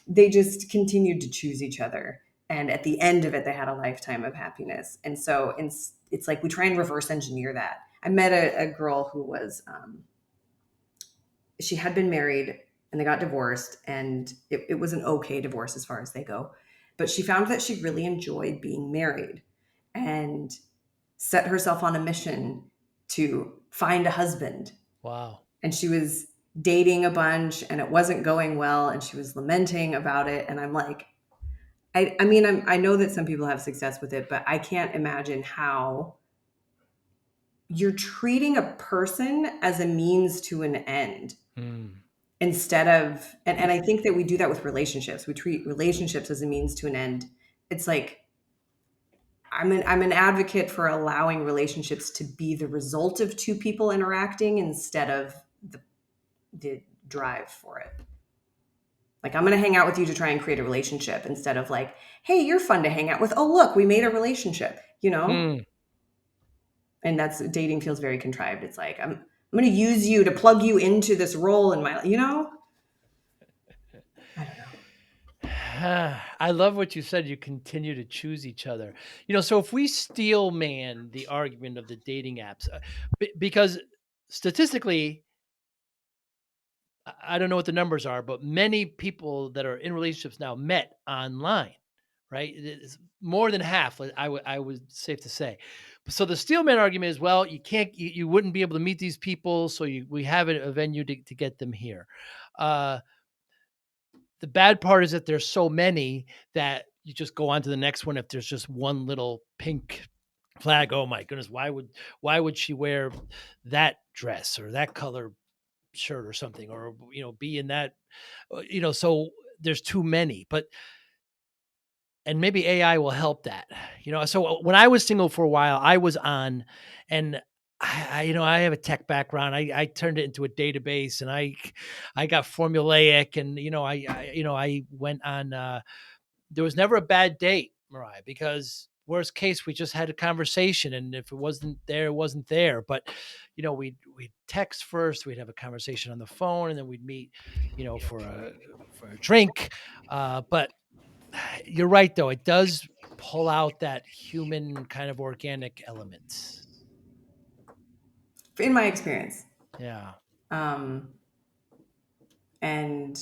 they just continued to choose each other. And at the end of it, they had a lifetime of happiness. And so it's like we try and reverse engineer that. I met a girl who was, she had been married and they got divorced, and it was an okay divorce as far as they go. But she found that she really enjoyed being married and set herself on a mission to find a husband. Wow. And she was dating a bunch and it wasn't going well and she was lamenting about it. And I'm like, I mean, I know that some people have success with it, but I can't imagine how you're treating a person as a means to an end instead of, and I think that we do that with relationships. We treat relationships as a means to an end. It's like, I'm an advocate for allowing relationships to be the result of two people interacting instead of the drive for it. Like, I'm going to hang out with you to try and create a relationship instead of like, hey, you're fun to hang out with. Oh, look, we made a relationship, And that's, dating feels very contrived. It's like, I'm going to use you to plug you into this role in my, I don't know. I love what you said. You continue to choose each other. So if we steel man the argument of the dating apps, because statistically, I don't know what the numbers are, but many people that are in relationships now met online, right? It's more than half. I would safe to say. So the steel man argument is, well, you wouldn't be able to meet these people, so we have a venue to get them here. The bad part is that there's so many that you just go on to the next one if there's just one little pink flag. Oh my goodness, why would she wear that dress or that color shirt or something, or be in that, so there's too many. And maybe AI will help that. So when I was single for a while, I was on, and I have a tech background. I turned it into a database, and I got formulaic, and I went on. There was never a bad date, Mariah, because worst case we just had a conversation, and if it wasn't there, it wasn't there. But we'd text first, we'd have a conversation on the phone, and then we'd meet, for a drink. But you're right, though. It does pull out that human kind of organic element. In my experience. Yeah. And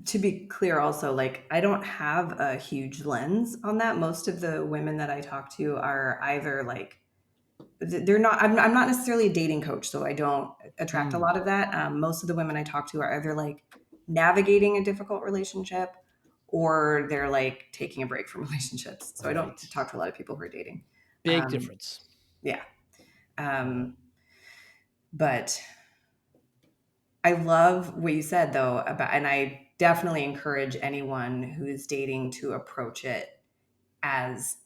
to be clear also, like, I don't have a huge lens on that. Most of the women that I talk to are either like, they're not, I'm not necessarily a dating coach, so I don't attract a lot of that. Most of the women I talk to are either like navigating a difficult relationship or they're like taking a break from relationships. So I don't talk to a lot of people who are dating. Big difference. Yeah. But I love what you said though about, and I definitely encourage anyone who is dating to approach it as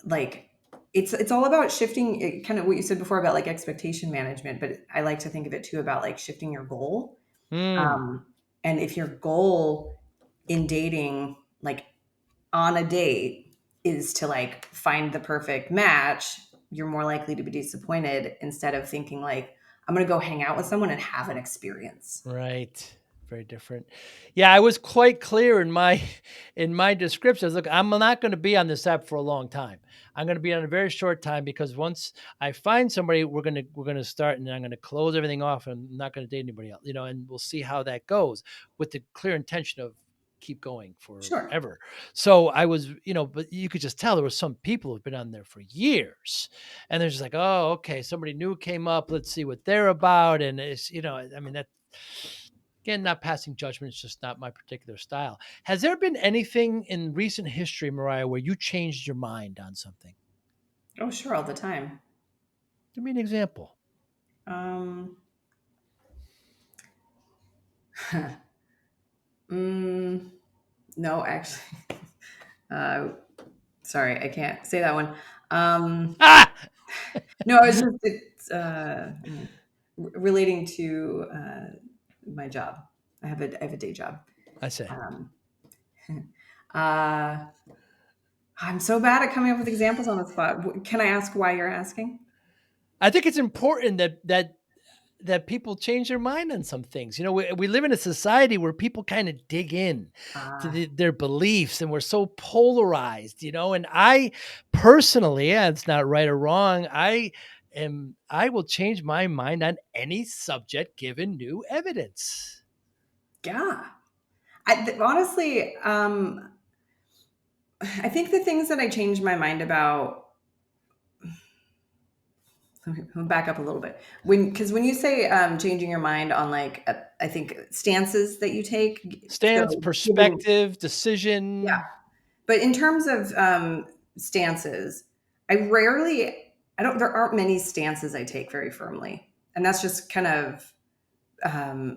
like, it's all about shifting it, kind of what you said before about like expectation management, but I like to think of it too about like shifting your goal. And if your goal in dating, like on a date, is to like find the perfect match, you're more likely to be disappointed instead of thinking like, I'm going to go hang out with someone and have an experience. Right. Very different. Yeah, I was quite clear in my descriptions. Look, I'm not going to be on this app for a long time. I'm going to be on a very short time, because once I find somebody, we're going to start, and I'm going to close everything off, and I'm not going to date anybody else, and we'll see how that goes, with the clear intention of keep going Sure. forever. So I was, but you could just tell there was some people who've been on there for years, and they're just like, oh, okay, somebody new came up. Let's see what they're about. And it's, I mean, that, again, not passing judgment. It's just not my particular style. Has there been anything in recent history, Mariah, where you changed your mind on something? Oh, sure. All the time. Give me an example. No, actually, sorry, I can't say that one. Ah! No, it's relating to my job. I have a day job. I say. I'm so bad at coming up with examples on the spot. Can I ask why you're asking? I think it's important that that people change their mind on some things. We live in a society where people kind of dig in to Ah, their beliefs, and we're so polarized, and I personally, it's not right or wrong. I will change my mind on any subject given new evidence. yeah. Honestly, I think the things that I changed my mind about, I'll back up a little bit. Because when you say changing your mind on like, I think stances that you take, Stance, so giving, perspective, yeah. decision. But in terms of stances, I rarely, I don't, there aren't many stances I take very firmly. And that's just kind of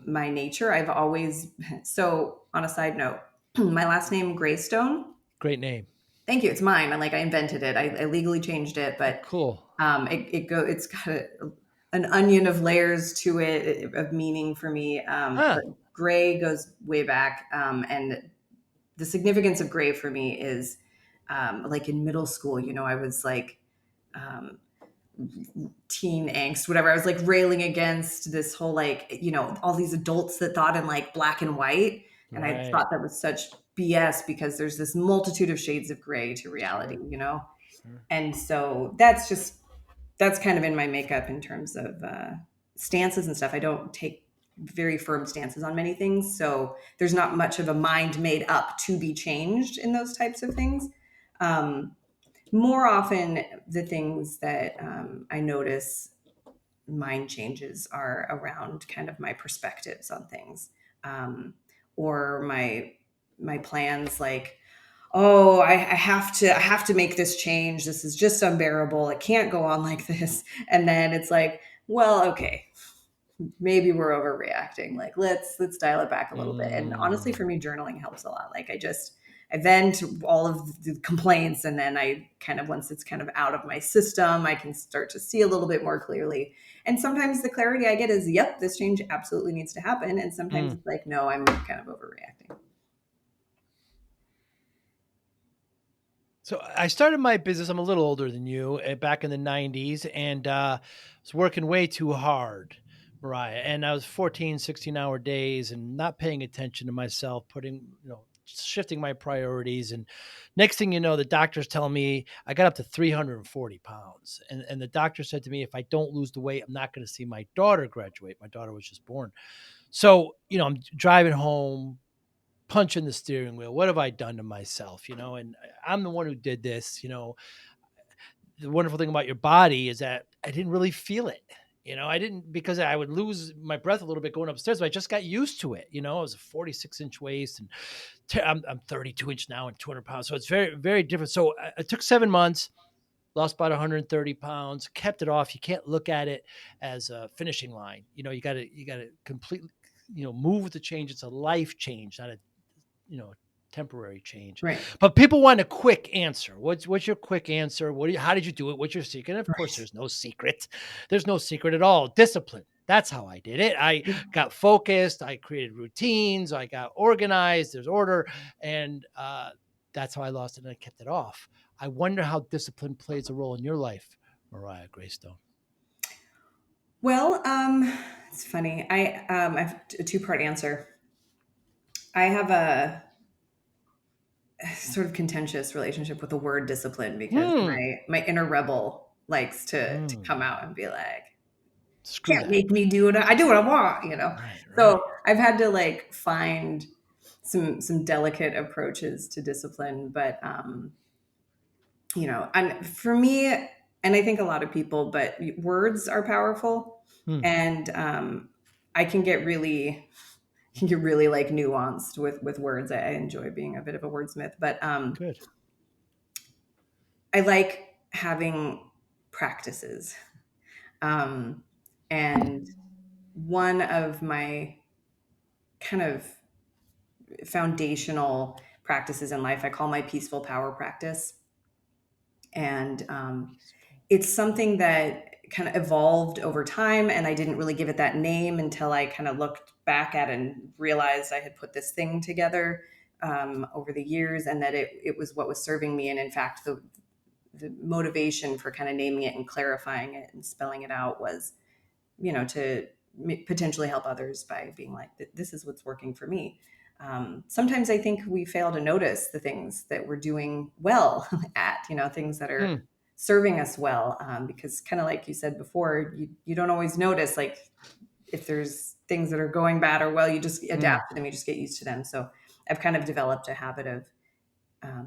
my nature. I've always, so on a side note, my last name, Graystone, Great name. thank you. It's mine. I invented it. I legally changed it, Oh, but cool. it's got an onion of layers to it of meaning for me. Huh. But gray goes way back. And the significance of gray for me is like in middle school, I was like, um, teen angst, whatever. I was like railing against this whole, like, all these adults that thought in like black and white. And I Right. thought that was such BS because there's this multitude of shades of gray to reality, Sure. you know? Sure. And so that's kind of in my makeup in terms of stances and stuff. I don't take very firm stances on many things. So there's not much of a mind made up to be changed in those types of things. Um, More often, the things that I notice mind changes are around kind of my perspectives on things, or my plans. Like, oh, I have to make this change. This is just unbearable. It can't go on like this. And then it's like, well, okay, maybe we're overreacting. Like, let's dial it back a little bit. And honestly, Mm. for me, journaling helps a lot. Like, I vent all of the complaints, and then I kind of, once it's kind of out of my system, I can start to see a little bit more clearly. And sometimes the clarity I get is, yep, this change absolutely needs to happen. And sometimes Mm. it's like, no, I'm kind of overreacting. So I started my business. I'm a little older than you, back in the '90s, and was working way too hard, Mariah. And I was 14, 16-hour days and not paying attention to myself, shifting my priorities. And next thing you know, the doctor's telling me I got up to 340 pounds. And the doctor said to me, if I don't lose the weight, I'm not going to see my daughter graduate. My daughter was just born. So, I'm driving home, punching the steering wheel. What have I done to myself? And I'm the one who did this. The wonderful thing about your body is that I didn't really feel it. I didn't, because I would lose my breath a little bit going upstairs, but I just got used to it. I was a 46-inch waist, and I'm 32-inch now and 200 pounds. So it's very, very different. So it took 7 months, lost about 130 pounds, kept it off. You can't look at it as a finishing line. You got to completely, move with the change. It's a life change, not a temporary change. Right. But people want a quick answer. What's your quick answer? How did you do it? What's your secret? And of course, Right. there's no secret. There's no secret at all. Discipline. That's how I did it. I got focused. I created routines. I got organized. There's order, and that's how I lost it. And I kept it off. I wonder how discipline plays a role in your life, Mariya Greystone. Well, it's funny. I have a two-part answer. I have a sort of contentious relationship with the word discipline because Hmm. my inner rebel likes to Hmm. come out and be like, Screw can't that. make me do what I do what I want. Right. So Right. I've had to like find some delicate approaches to discipline, but and for me, and I think a lot of people, but words are powerful, Hmm. and I can get really like nuanced with words. I enjoy being a bit of a wordsmith, but Good. I like having practices. Um, and one of my kind of foundational practices in life, I call my peaceful power practice. And Peaceful. it's something that kind of evolved over time. And I didn't really give it that name until I kind of looked back at it and realized I had put this thing together over the years, and that it was what was serving me. And in fact, the motivation for kind of naming it and clarifying it and spelling it out was, to potentially help others by being like, this is what's working for me. Sometimes I think we fail to notice the things that we're doing well at, things that are serving us well. Because kind of like you said before, you don't always notice, like, if there's things that are going bad or well, you just adapt to them, you just get used to them. So I've kind of developed a habit of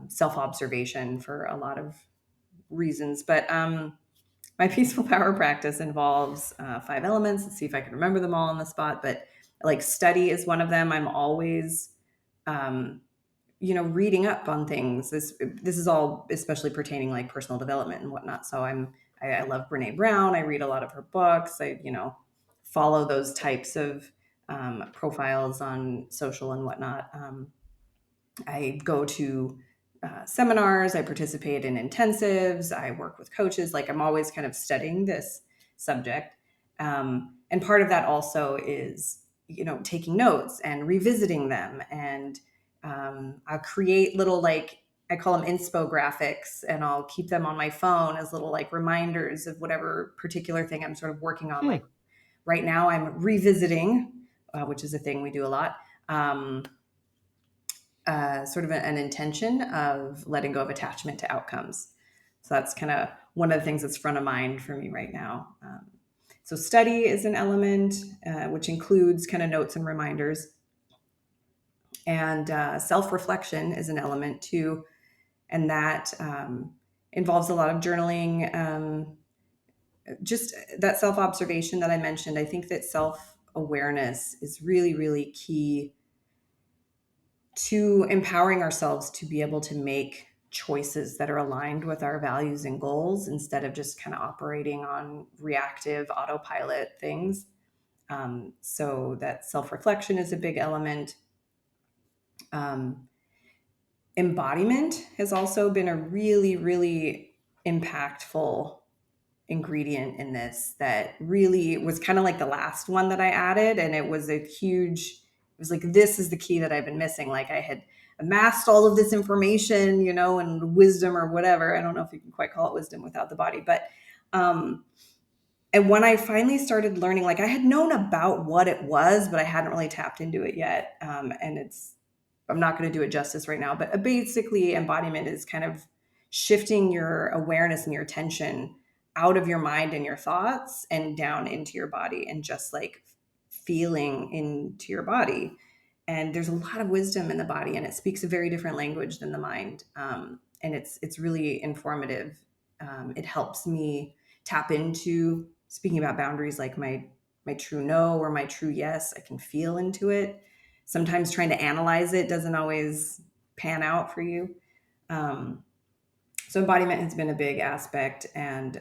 self-observation for a lot of reasons. But my peaceful power practice involves 5 elements. Let's see if I can remember them all on the spot. But like, study is one of them. I'm always, reading up on things. This is all especially pertaining like personal development and whatnot. So I love Brene Brown. I read a lot of her books. I follow those types of profiles on social and whatnot. I go to seminars, I participate in intensives, I work with coaches. Like, I'm always kind of studying this subject. And part of that also is, taking notes and revisiting them. And I'll create little, like, I call them inspo graphics, and I'll keep them on my phone as little like reminders of whatever particular thing I'm sort of working on. Like right now I'm revisiting, which is a thing we do a lot. Sort of an intention of letting go of attachment to outcomes. So that's kind of one of the things that's front of mind for me right now. So study is an element, which includes kind of notes and reminders. And self-reflection is an element too. And that involves a lot of journaling, just that self-observation that I mentioned. I think that self-awareness is really, really key to empowering ourselves to be able to make choices that are aligned with our values and goals, instead of just kind of operating on reactive autopilot things. So that self-reflection is a big element. Embodiment has also been a really, really impactful ingredient in this, that really was kind of like the last one that I added. And it was like, this is the key that I've been missing. Like, I had amassed all of this information, and wisdom or whatever. I don't know if you can quite call it wisdom without the body, but, and when I finally started learning, like, I had known about what it was, but I hadn't really tapped into it yet. And I'm not going to do it justice right now, but basically embodiment is kind of shifting your awareness and your attention out of your mind and your thoughts and down into your body, and just like feeling into your body. And there's a lot of wisdom in the body, and it speaks a very different language than the mind. And it's really informative. It helps me tap into, speaking about boundaries, like my true no or my true yes. I can feel into it. Sometimes trying to analyze it doesn't always pan out for you. So embodiment has been a big aspect, and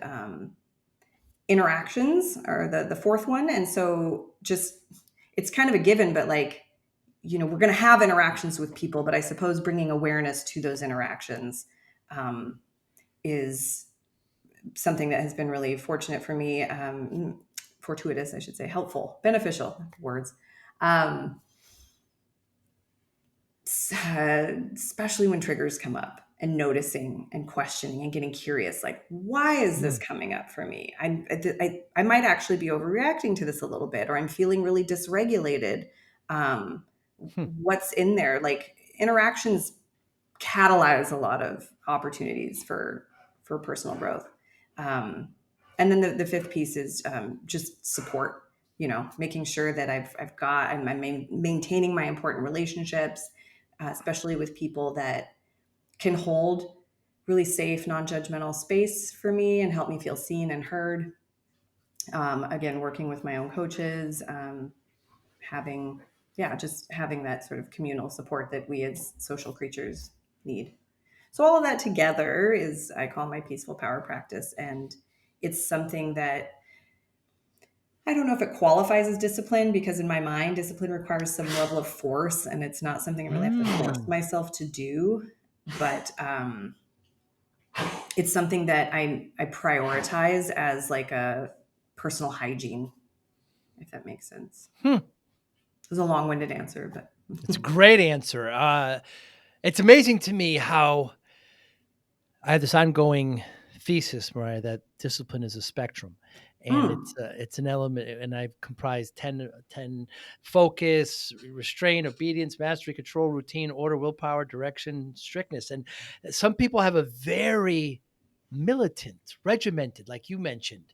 interactions are the fourth one. And so just, it's kind of a given, but like, we're going to have interactions with people, but I suppose bringing awareness to those interactions is something that has been really fortunate for me. Fortuitous, I should say, helpful, beneficial words. Especially when triggers come up, and noticing and questioning and getting curious, like, why is this coming up for me? I might actually be overreacting to this a little bit, or I'm feeling really dysregulated. What's in there? Like, interactions catalyze a lot of opportunities for personal growth. And then the fifth piece is just support, making sure that I'm maintaining my important relationships, especially with people that can hold really safe, non-judgmental space for me and help me feel seen and heard. Again, working with my own coaches, having that sort of communal support that we as social creatures need. So all of that together is, I call my peaceful power practice. And it's something that I don't know if it qualifies as discipline, because in my mind, discipline requires some level of force, and it's not something I really have to force myself to do. But it's something that I prioritize as like a personal hygiene, if that makes sense. It was a long-winded answer, but it's a great answer. It's amazing to me how I have this ongoing thesis, Mariya, that discipline is a spectrum. and Hmm. it's an element, and I've comprised 10 focus, restraint, obedience, mastery, control, routine, order, willpower, direction, strictness. And some people have a very militant, regimented, like you mentioned.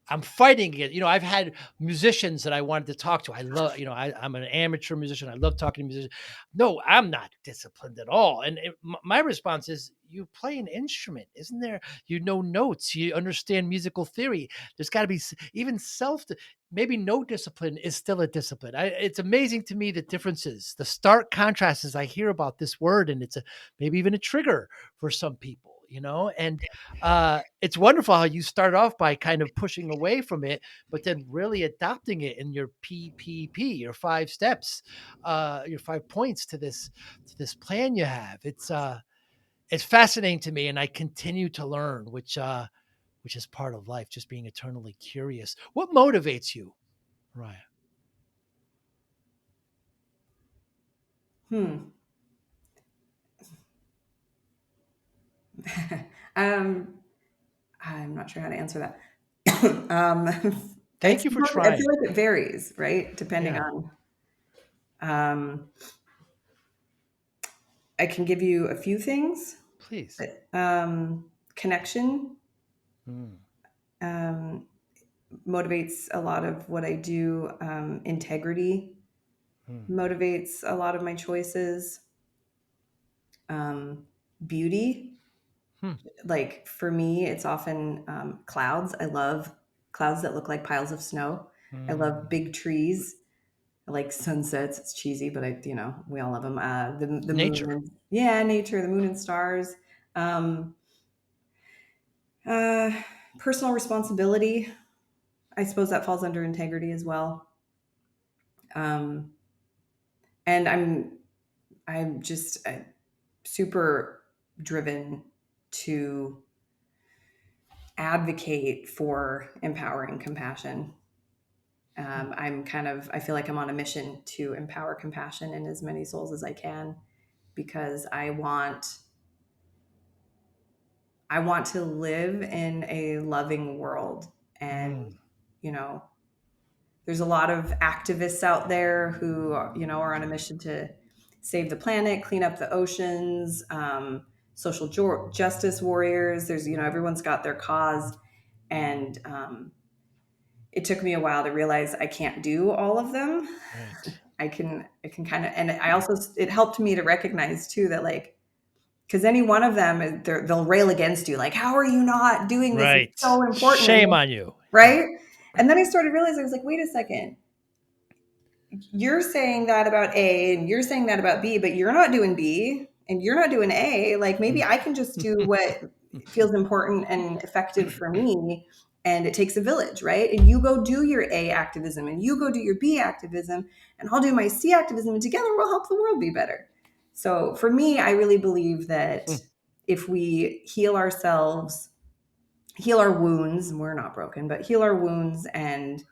I'm fighting it. I've had musicians that I wanted to talk to. I love, I'm an amateur musician. I love talking to musicians. No, I'm not disciplined at all. And my response is, you play an instrument, isn't there? You know notes. You understand musical theory. There's got to be even maybe no discipline is still a discipline. It's amazing to me the differences, the stark contrasts as I hear about this word, and it's maybe even a trigger for some people. And it's wonderful how you start off by kind of pushing away from it, but then really adopting it in your PPP, your 5 steps, your 5 points to this plan you have. It's fascinating to me, and I continue to learn, which is part of life, just being eternally curious. What motivates you, Mariya? Hmm. um, I'm not sure how to answer that. um, Thank you for I feel trying. like it varies, right? Depending Yeah, on, um, I can give you a few things. please. But, connection Mm, um, motivates a lot of what I do. Integrity mm, motivates a lot of my choices. Um, beauty, hmm, like for me, it's often clouds. I love clouds that look like piles of snow. I love mm. big trees. I like sunsets. It's cheesy, but we all love them. The moon, Nature. yeah, nature, the moon and stars. Um, uh, Personal responsibility. I suppose that falls under integrity as well. Um, and I'm just super driven to advocate for empowering compassion. I feel like I'm on a mission to empower compassion in as many souls as I can, because I want to live in a loving world. And, Mm, you know, there's a lot of activists out there who, are on a mission to save the planet, clean up the oceans, social justice warriors. Everyone's got their cause. And it took me a while to realize I can't do all of them. right. I can kind of, and I also, it helped me to recognize too that, like, because any one of them, they'll rail against you, like, how are you not doing this? It's Right. so important. Shame on you. Yeah. Right. And then I started realizing, I was like, wait a second, you're saying that about A and you're saying that about B, but you're not doing B and you're not doing A. Like, maybe Mm. I can just do what feels important and effective for me. And it takes a village, right? And you go do your A activism and you go do your B activism, and I'll do my C activism, and together we'll help the world be better. So for me, I really believe that Mm. if we heal ourselves, heal our wounds, we're not broken, but heal our wounds and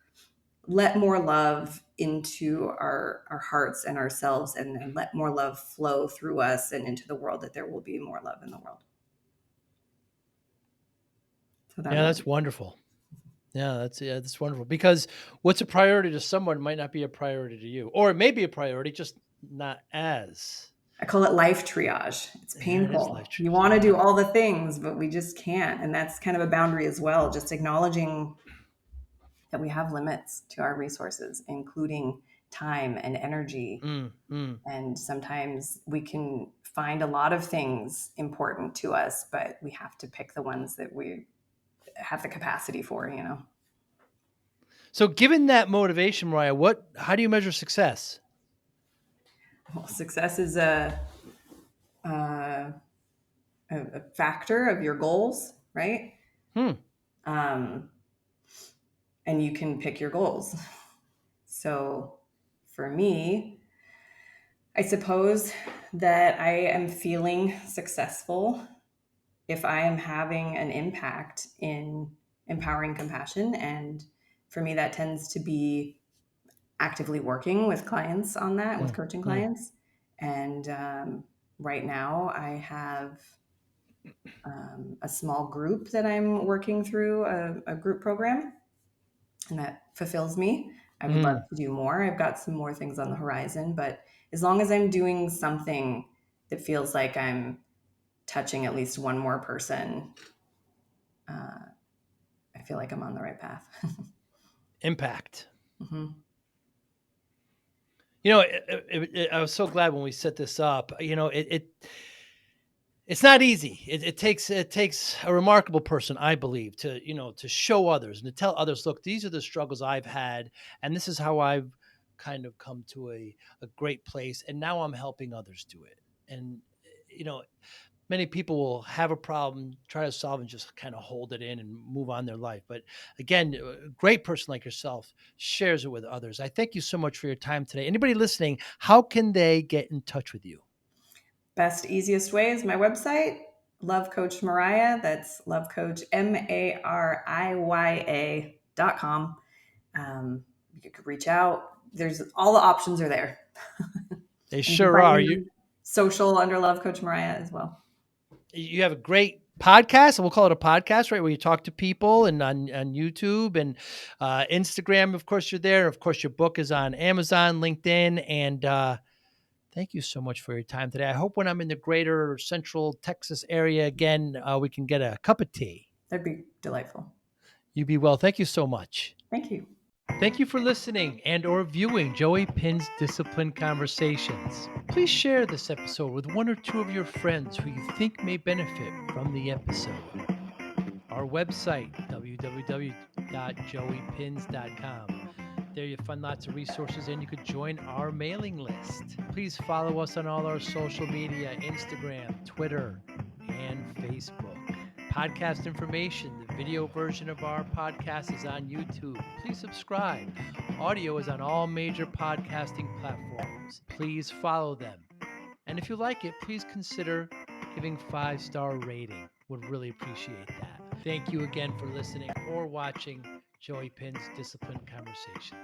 let more love into our hearts and ourselves, and let more love flow through us and into the world, that there will be more love in the world. So that Yeah, might that's be. wonderful. Yeah, that's wonderful, because what's a priority to someone might not be a priority to you, or it may be a priority, just not as. I call it life triage. It's There it is, life painful. You triage. want to Yeah. do all the things, but we just can't. And that's kind of a boundary as well. Just acknowledging that we have limits to our resources, including time and energy. Mm, mm. And sometimes we can find a lot of things important to us, but we have to pick the ones that we have the capacity for. So, given that motivation, Mariya, how do you measure success? Well, success is a, a factor of your goals, right? Hmm. Um, and you can pick your goals. So for me, I suppose that I am feeling successful if I am having an impact in empowering compassion. And for me, that tends to be actively working with clients on that, with Mm, coaching mm. clients. And right now, I have a small group that I'm working through, a group program. and that fulfills me. I would love Mm, to do more. I've got some more things on the horizon, but as long as I'm doing something that feels like I'm touching at least one more person, I feel like I'm on the right path. impact. Hmm. I was so glad when we set this up. It's not easy. It takes a remarkable person, I believe, to show others and to tell others, look, these are the struggles I've had, and this is how I've kind of come to a great place, and now I'm helping others do it. And you know, many people will have a problem, try to solve, and just kind of hold it in and move on their life. But again, a great person like yourself shares it with others. I thank you so much for your time today. Anybody listening, how can they get in touch with you? Best, easiest way is my website, Love Coach Mariya. That's Love Coach Mariya.com. You could reach out. There's all the options are there. They And you can sure find me are. You on social under Love Coach Mariya as well. you have a great podcast, and we'll call it a podcast, right? Where you talk to people and on YouTube and Instagram. Of course, you're there. Of course, your book is on Amazon, LinkedIn, and thank you so much for your time today. I hope when I'm in the greater central Texas area again, we can get a cup of tea. That'd be delightful. You be well. Thank you so much. Thank you. Thank you for listening and or viewing Joey Pinz Discipline Conversations. Please share this episode with one or two of your friends who you think may benefit from the episode. Our website, www.joeypins.com. There you'll find lots of resources and you could join our mailing list. Please follow us on all our social media, Instagram, Twitter, and Facebook. Podcast information, the video version of our podcast is on YouTube. Please subscribe. Audio is on all major podcasting platforms. Please follow them. And if you like it, please consider giving 5-star rating. Would really appreciate that. Thank you again for listening or watching Joey Pinz Discipline Conversations.